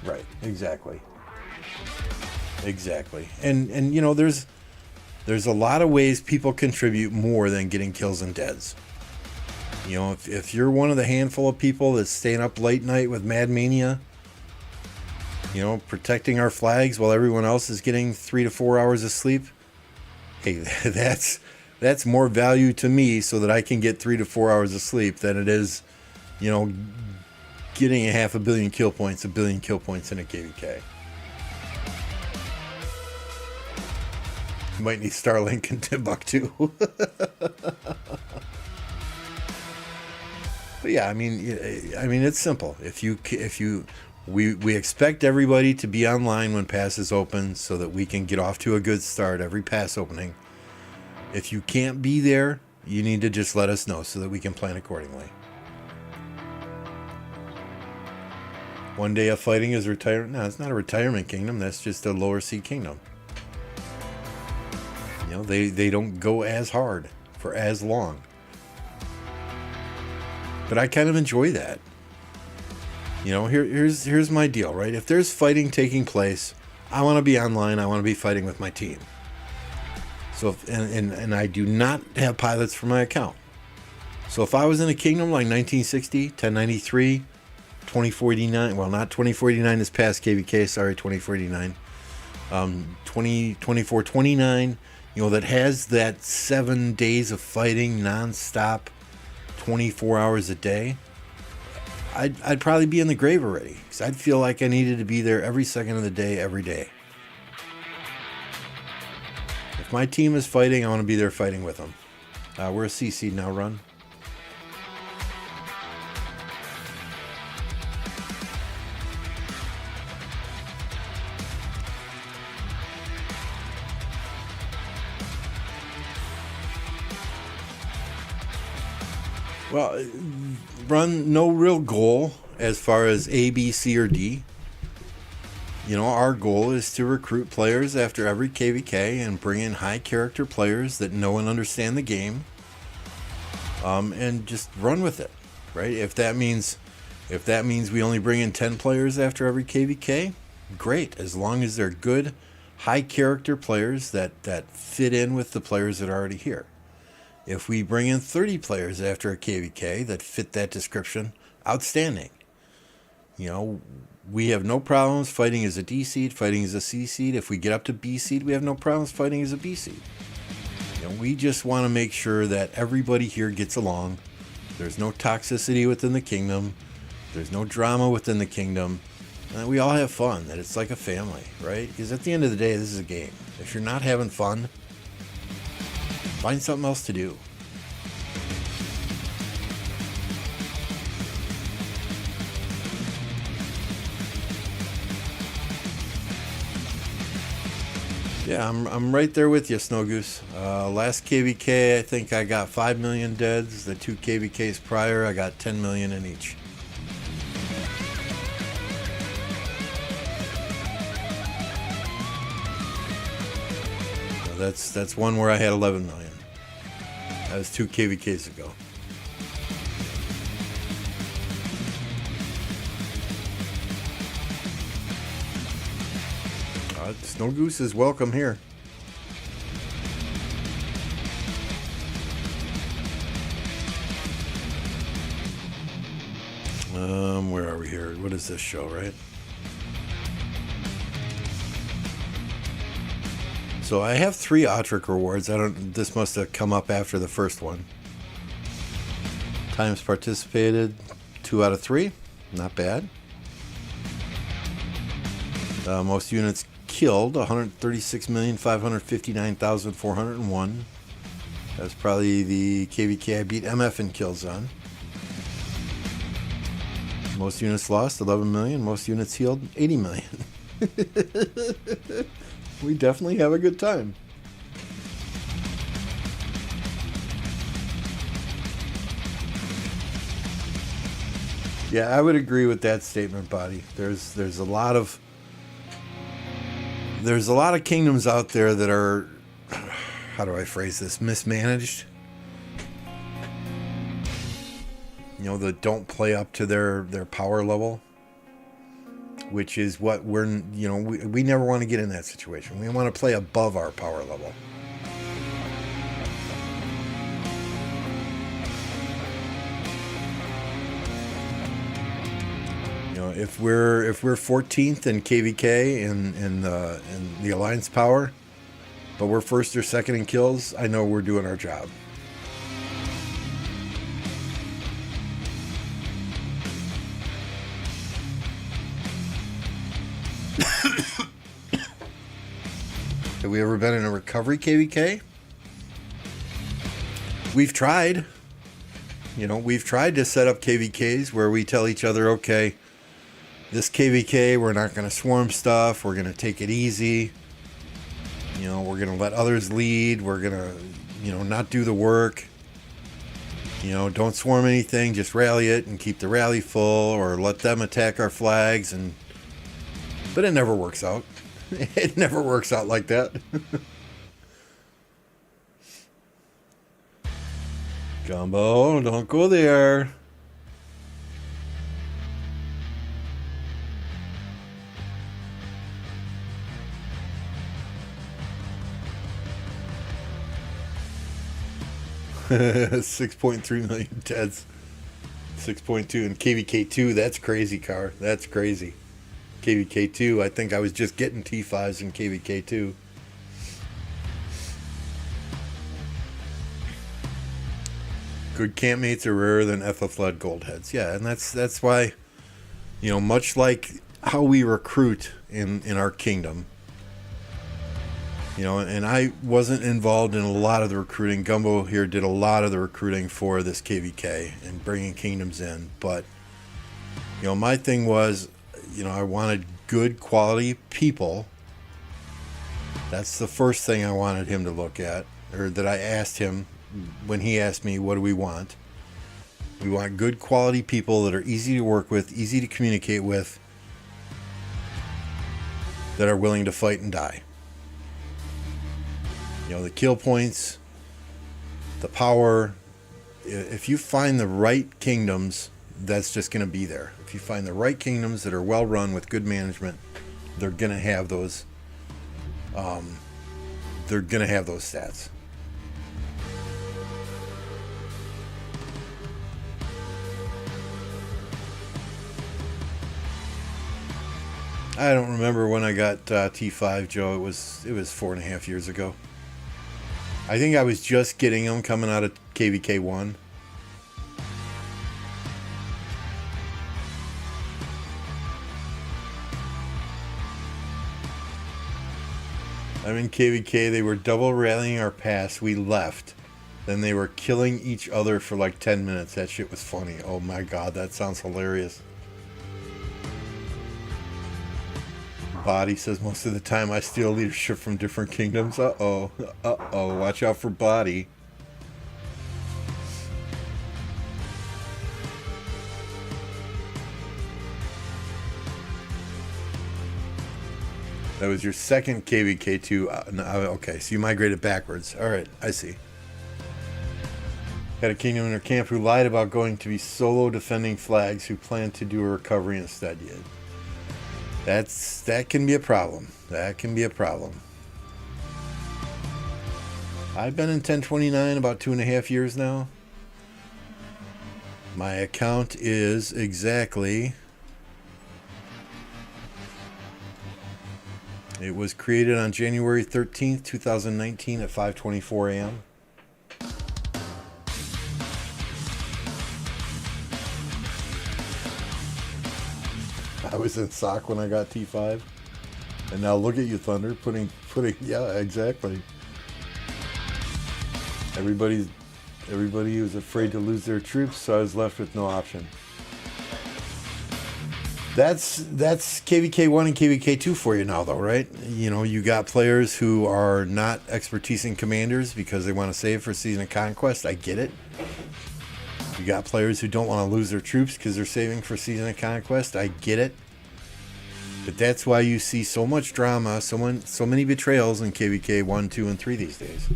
Right, exactly. And there's a lot of ways people contribute more than getting kills and deads. If you're one of the handful of people that's staying up late night with Mad Mania, protecting our flags while everyone else is getting 3 to 4 hours of sleep, hey, that's more value to me, so that I can get 3 to 4 hours of sleep, than it is, getting a 500 million kill points, 1 billion kill points in a KVK. You might need Starlink in Timbuktu. But yeah, I mean, it's simple. We expect everybody to be online when passes open, so that we can get off to a good start every pass opening. If you can't be there, you need to just let us know so that we can plan accordingly. One day of fighting is retirement. No, it's not a retirement kingdom. That's just a lower seed kingdom. They don't go as hard for as long. But I kind of enjoy that. Here's my deal, right? If there's fighting taking place, I want to be online. I want to be fighting with my team. So and I do not have pilots for my account. So if I was in a kingdom like 1960, 1093, 2489, well, not 2489 is past KVK, sorry, 2489, 2429, that has that 7 days of fighting nonstop, 24 hours a day, I'd probably be in the grave already, because I'd feel like I needed to be there every second of the day, every day. If my team is fighting, I want to be there fighting with them. We're a CC now, Run. Well, run no real goal as far as A, B, C, or D. You know, our goal is to recruit players after every KVK and bring in high character players that know and understand the game, and just run with it, right? If that means we only bring in 10 players after every KVK, great, as long as they're good, high character players that fit in with the players that are already here. If we bring in 30 players after a KVK that fit that description, outstanding. You know, we have no problems fighting as a D seed, fighting as a C seed. If we get up to B seed, we have no problems fighting as a B seed. You know, we just want to make sure that everybody here gets along. There's no toxicity within the kingdom. There's no drama within the kingdom. And we all have fun, that it's like a family, right? Because at the end of the day, this is a game. If you're not having fun, find something else to do. Yeah, I'm right there with you, Snow Goose. Last KVK, I think I got 5 million deads. The 2 KVKs prior, I got 10 million in each. So that's one where I had 11 million. That was 2 KVKs ago. Snow Goose is welcome here. Where are we here? What is this show, right? So I have 3 Autric rewards. This must have come up after the first one. Times participated, 2 out of 3. Not bad. Most units killed, 136,559,401. That's probably the KVK I beat MF in kills on. Most units lost, 11 million. Most units healed, 80 million. We definitely have a good time. Yeah, I would agree with that statement, Buddy. There's a lot of kingdoms out there that are, how do I phrase this, mismanaged. You know, that don't play up to their power level, which is what we never want to get in that situation. We want to play above our power level. You know, if we're 14th in KVK in the Alliance power, but we're first or second in kills, I know we're doing our job. Have we ever been in a recovery KVK? We've tried. You know, we've tried to set up KVKs where we tell each other, okay, this KVK, we're not going to swarm stuff. We're going to take it easy. You know, we're going to let others lead. We're going to, not do the work. You know, don't swarm anything. Just rally it and keep the rally full, or let them attack our flags. But it never works out. It never works out like that. Gumbo, don't go there. $6.3 million deads. 6.2 and KVK2. That's crazy, Car. That's crazy. KVK2, I think I was just getting T5s in KVK2. Good campmates are rarer than FF-led gold heads. Yeah, and that's why, much like how we recruit in our kingdom, and I wasn't involved in a lot of the recruiting. Gumbo here did a lot of the recruiting for this KVK and bringing kingdoms in. But, my thing was, I wanted good quality people. That's the first thing I wanted him to look at, or that I asked him when he asked me, what do we want? We want good quality people that are easy to work with, easy to communicate with, that are willing to fight and die. You know, the kill points, the power. If you find the right kingdoms, that's just going to be there. If you find the right kingdoms that are well run with good management, they're going to have those. They're going to have those stats. I don't remember when I got T5, Joe. It was 4.5 years ago. I think I was just getting them coming out of KVK1. I'm in KVK. They were double rallying our pass. We left. Then they were killing each other for like 10 minutes. That shit was funny. Oh my god, that sounds hilarious. Body says most of the time I steal leadership from different kingdoms. Uh-oh. Uh-oh. Watch out for Body. That was your second KVK2. Okay, so you migrated backwards. Alright, I see. Had a kingdom in their camp who lied about going to be solo defending flags who planned to do a recovery instead. Yeah. That can be a problem. That can be a problem. I've been in 1029 about 2.5 years now. My account is exactly... It was created on January 13th, 2019 at 5:24 a.m. I was in SOC when I got T5. And now look at you, Thunder, putting yeah, exactly. Everybody was afraid to lose their troops, so I was left with no option. That's KVK1 and KVK2 for you now, though, right? You know, you got players who are not expertise in commanders because they want to save for Season of Conquest. I get it. You got players who don't want to lose their troops because they're saving for Season of Conquest. I get it. But that's why you see so much drama, so many betrayals in KVK 1, 2, and 3 these days.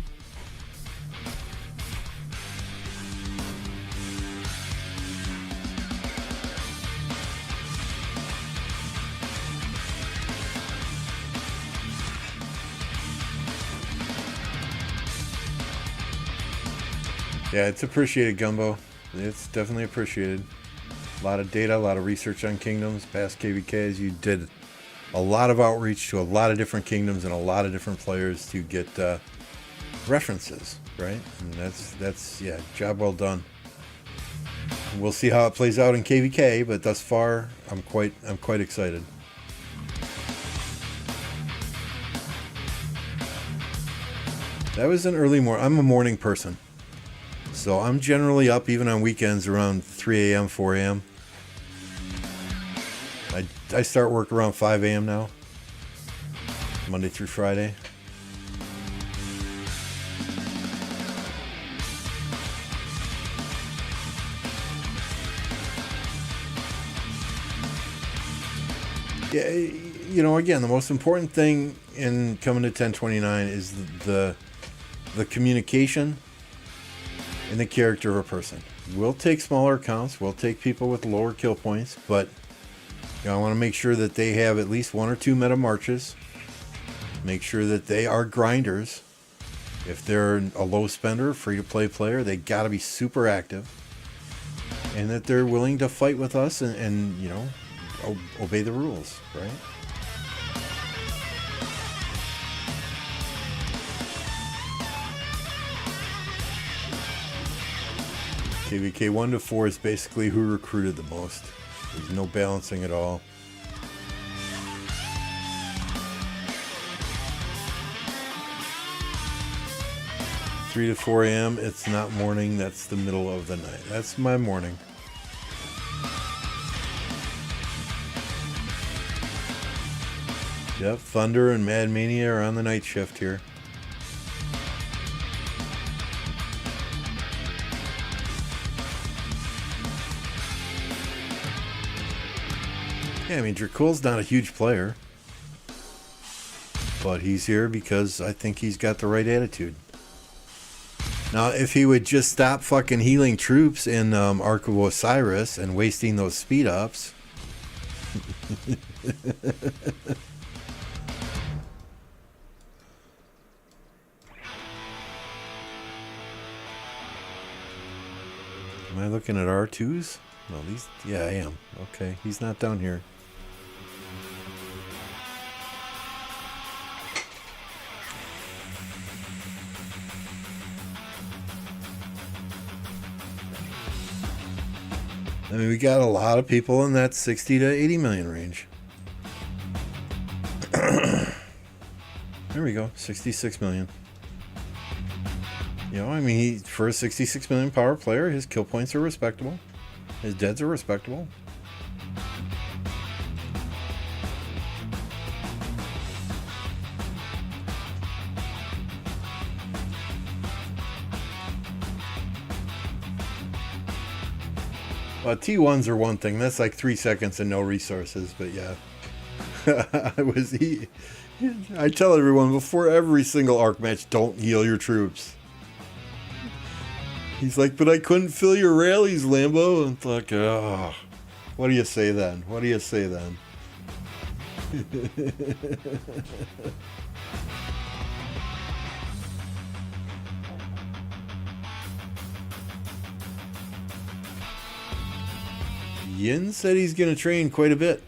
Yeah, it's appreciated, Gumbo. It's definitely appreciated. A lot of data, a lot of research on kingdoms, past KVKs. You did a lot of outreach to a lot of different kingdoms and a lot of different players to get references, right? And that's yeah, job well done. We'll see how it plays out in KVK, but thus far, I'm quite excited. That was an early morning. I'm a morning person. So I'm generally up even on weekends around 3 a.m., 4 a.m. I start work around 5 a.m. now, Monday through Friday. Yeah, you know, again, the most important thing in coming to 1029 is the communication and the character of a person. We'll take smaller accounts, we'll take people with lower kill points, but you know, I want to make sure that they have at least 1 or 2 meta marches. Make sure that they are grinders. If they're a low spender, free-to-play player, they got to be super active. And that they're willing to fight with us and you know, obey the rules, right? KVK 1 to 4 is basically who recruited the most. There's no balancing at all. Three to 4 a.m. It's not morning. That's the middle of the night. That's my morning. Yep, Thunder and Mad Mania are on the night shift here. Yeah, I mean, Dracul's not a huge player. But he's here because I think he's got the right attitude. Now, if he would just stop fucking healing troops in Ark of Osiris and wasting those speed ups. Am I looking at R2s? No, these. Yeah, I am. Okay, he's not down here. I mean, we got a lot of people in that 60 to 80 million range. There we go, 66 million. You know, I mean, for a 66 million power player, his kill points are respectable. His deads are respectable. T1s are one thing. That's like 3 seconds and no resources. But yeah, I tell everyone before every single Ark match, don't heal your troops. He's like, but I couldn't fill your rallies, Lambo. And it's like, oh, what do you say then? What do you say then? Yin said he's going to train quite a bit.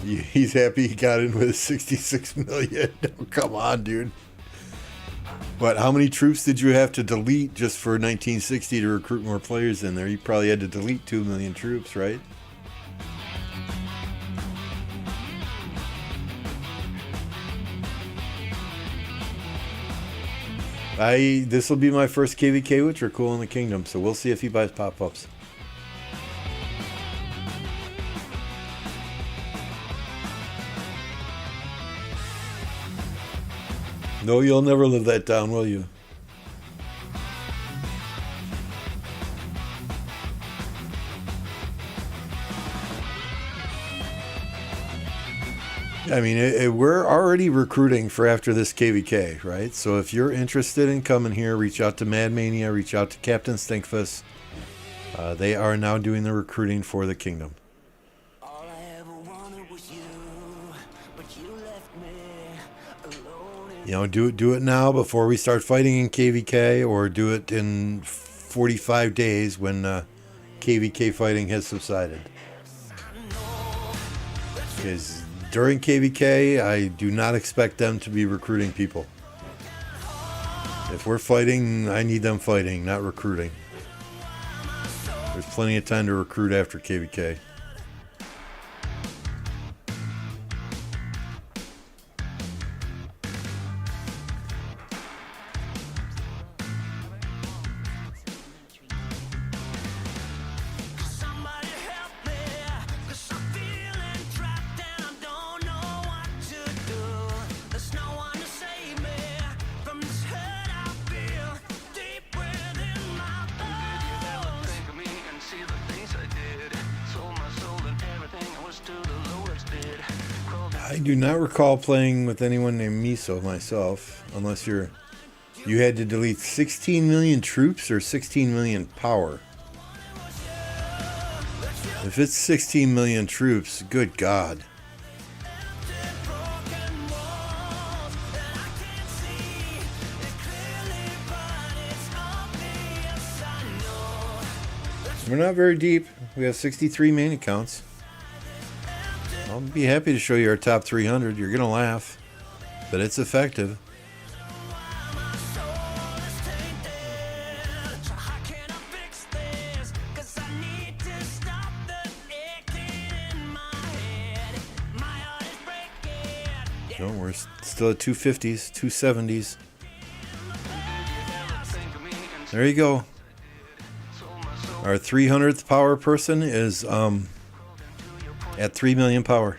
He's happy he got in with 66 million. Oh, come on, dude. But how many troops did you have to delete just for 1960 to recruit more players in there? You probably had to delete 2 million troops, right? This will be my first KVK with Dracul in the Kingdom, so we'll see if he buys pop-ups. No, you'll never live that down, will you? I mean, we're already recruiting for after this KVK, right? So if you're interested in coming here, reach out to Mad Mania, reach out to Captain Stinkfus. They are now doing the recruiting for the Kingdom. You know, do it now before we start fighting in KVK, or do it in 45 days when KVK fighting has subsided. Because during KVK, I do not expect them to be recruiting people. If we're fighting, I need them fighting, not recruiting. There's plenty of time to recruit after KVK. I do not recall playing with anyone named Miso myself, unless you had to delete 16 million troops or 16 million power. If it's 16 million troops, good God. We're not very deep. We have 63 main accounts. I'll be happy to show you our top 300. You're going to laugh, but it's effective. No, we're still at 250s, 270s. There you go. Our 300th power person is at 3 million power.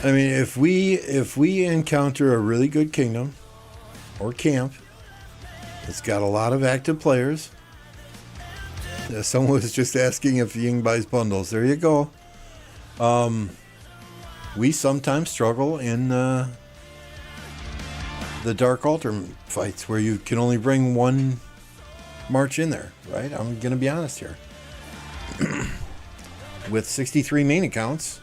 I mean, if we encounter a really good kingdom or camp that's got a lot of active players, someone was just asking if Ying buys bundles. There you go. We sometimes struggle in the Dark Altar fights where you can only bring one march in there, right? I'm going to be honest here. With 63 main accounts,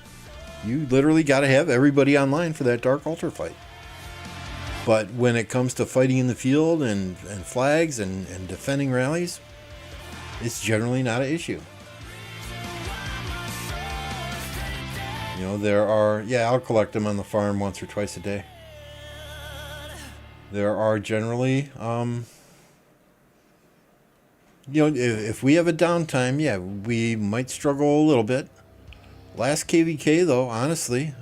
you literally got to have everybody online for that Dark Altar fight. But when it comes to fighting in the field and flags and defending rallies, it's generally not an issue. You know, there are, I'll collect them on the farm once or twice a day. There are generally, if we have a downtime, we might struggle a little bit. Last KVK, though, honestly,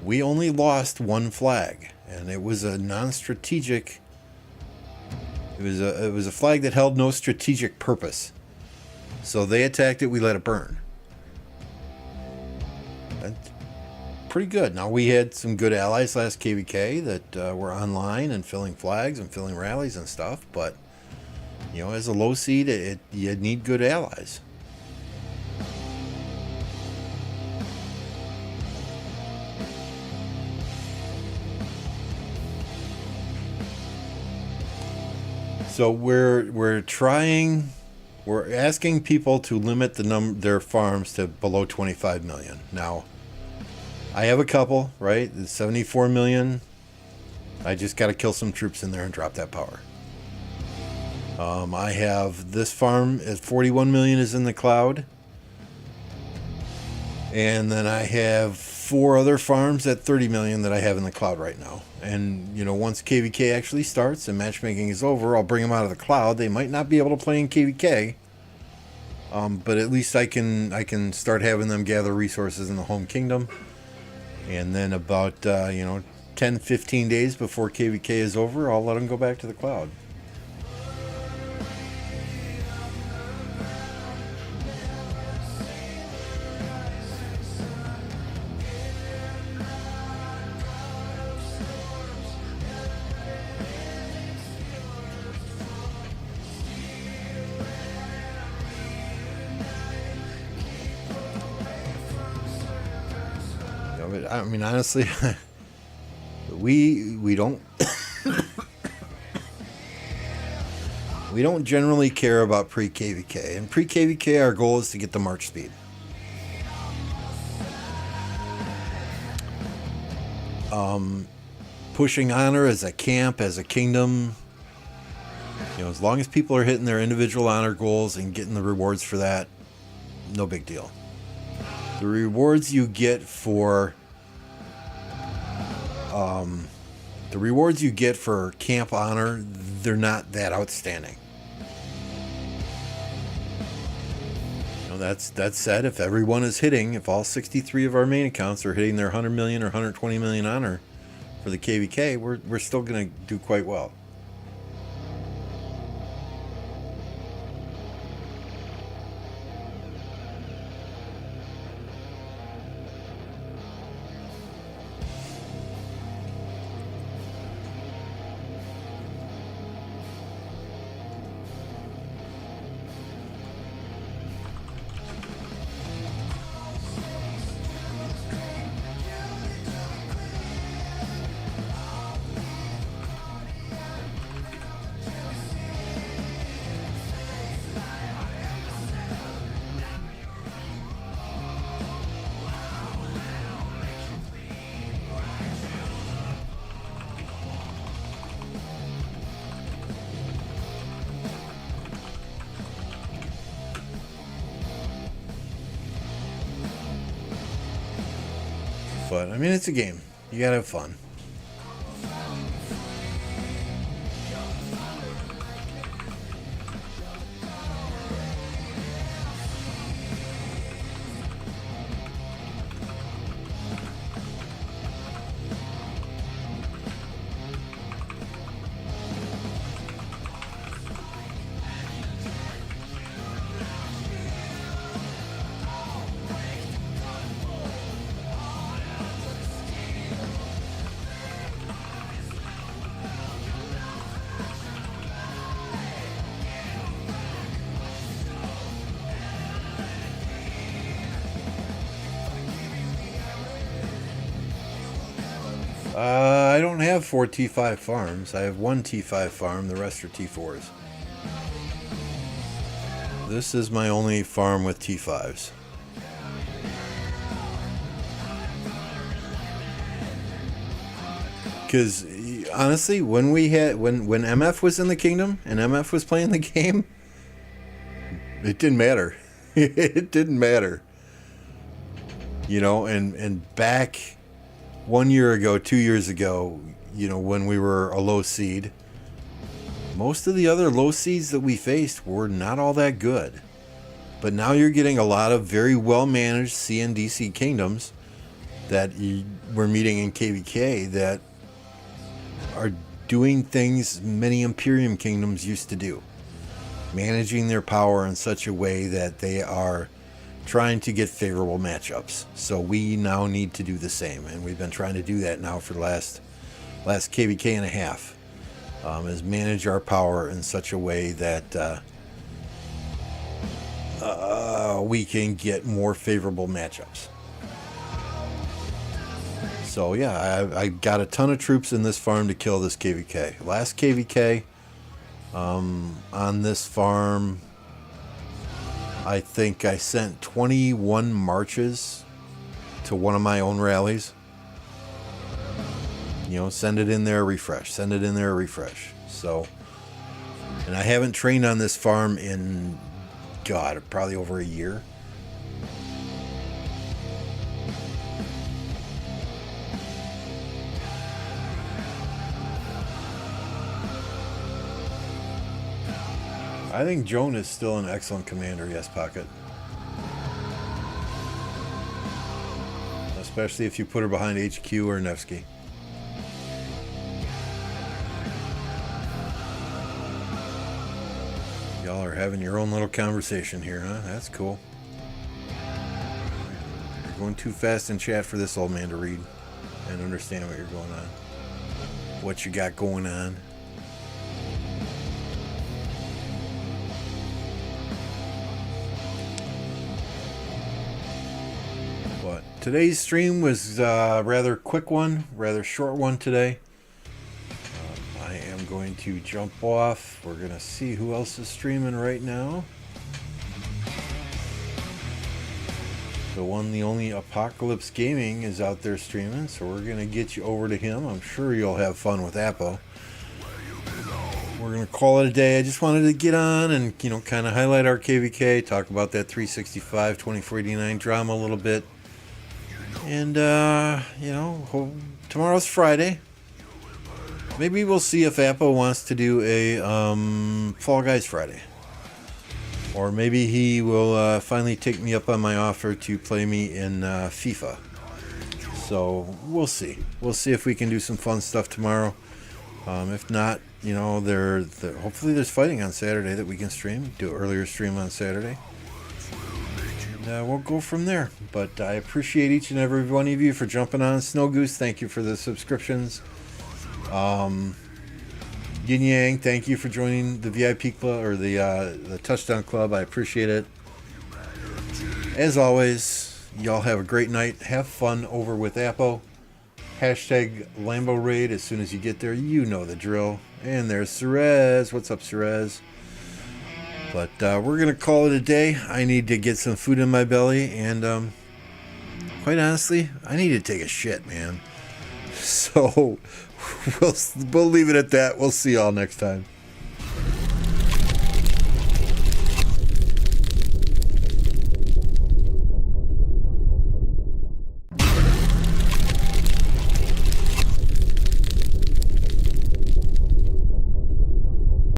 we only lost one flag, and it was a non-strategic. It was a flag that held no strategic purpose. So they attacked it, we let it burn. That's pretty good. Now, we had some good allies last KVK that were online and filling flags and filling rallies and stuff, but as a low seed, you need good allies. So we're asking people to limit their farms to below 25 million. Now, I have a couple, right? It's 74 million. I just got to kill some troops in there and drop that power. I have this farm at 41 million is in the cloud. And then I have 4 other farms at 30 million that I have in the cloud right now. And, once KVK actually starts and matchmaking is over, I'll bring them out of the cloud. They might not be able to play in KVK. But at least I can start having them gather resources in the home kingdom. And then about, 10, 15 days before KVK is over, I'll let them go back to the cloud. I mean, honestly, we don't we don't generally care about pre-KVK. And pre-KVK, our goal is to get the march speed. Pushing honor as a camp, as a kingdom, as long as people are hitting their individual honor goals and getting the rewards for that, no big deal. The rewards you get for camp honor, they're not that outstanding. That said, if everyone is hitting, if all 63 of our main accounts are hitting their 100 million or 120 million honor for the KVK, we're still going to do quite well. But, I mean, it's a game. You gotta have fun. I don't have 4 T5 farms. I have 1 T5 farm. The rest are T4s. This is my only farm with T5s. Because honestly, when MF was in the kingdom and MF was playing the game, it didn't matter. It didn't matter. You know, and back 1 year ago, 2 years ago, you know, when we were a low seed, most of the other low seeds that we faced were not all that good. But now you're getting a lot of very well managed CNDC kingdoms that we're meeting in KVK that are doing things many Imperium kingdoms used to do, managing their power in such a way that they are trying to get favorable matchups. So we now need to do the same, and we've been trying to do that now for the last KVK and a half, is manage our power in such a way that we can get more favorable matchups. So yeah, I got a ton of troops in this farm to kill this KVK. Last KVK on this farm, I think I sent 21 marches to one of my own rallies. You know, send it in there, refresh. Send it in there, refresh. So, and I haven't trained on this farm in, God, probably over a year. I think Joan is still an excellent commander, yes, Pocket. Especially if you put her behind HQ or Nevsky. Y'all are having your own little conversation here, huh? That's cool. You're going too fast in chat for this old man to read and understand what you're going on. What you got going on. But today's stream was a rather quick one, rather short one today. I am going to jump off. We're going to see who else is streaming right now. The one, the only Apocalypse Gaming is out there streaming, so we're going to get you over to him. I'm sure you'll have fun with Apo. We're going to call it a day. I just wanted to get on and, you know, kind of highlight our KVK, talk about that 365, 2489 drama a little bit. And, you know, tomorrow's Friday. Maybe we'll see if Apo wants to do a Fall Guys Friday. Or maybe he will finally take me up on my offer to play me in FIFA. So we'll see. We'll see if we can do some fun stuff tomorrow. If not, you know, hopefully there's fighting on Saturday that we can stream. Do an earlier stream on Saturday. And we'll go from there. But I appreciate each and every one of you for jumping on. Snow Goose, thank you for the subscriptions. Yin Yang, thank you for joining the VIP club or the Touchdown Club. I appreciate it. As always, y'all have a great night. Have fun over with Apo. Hashtag Lambo Raid as soon as you get there. You know the drill. And there's Cerez. What's up, Cerez? But we're going to call it a day. I need to get some food in my belly. And quite honestly, I need to take a shit, man. So we'll leave it at that. We'll see y'all next time.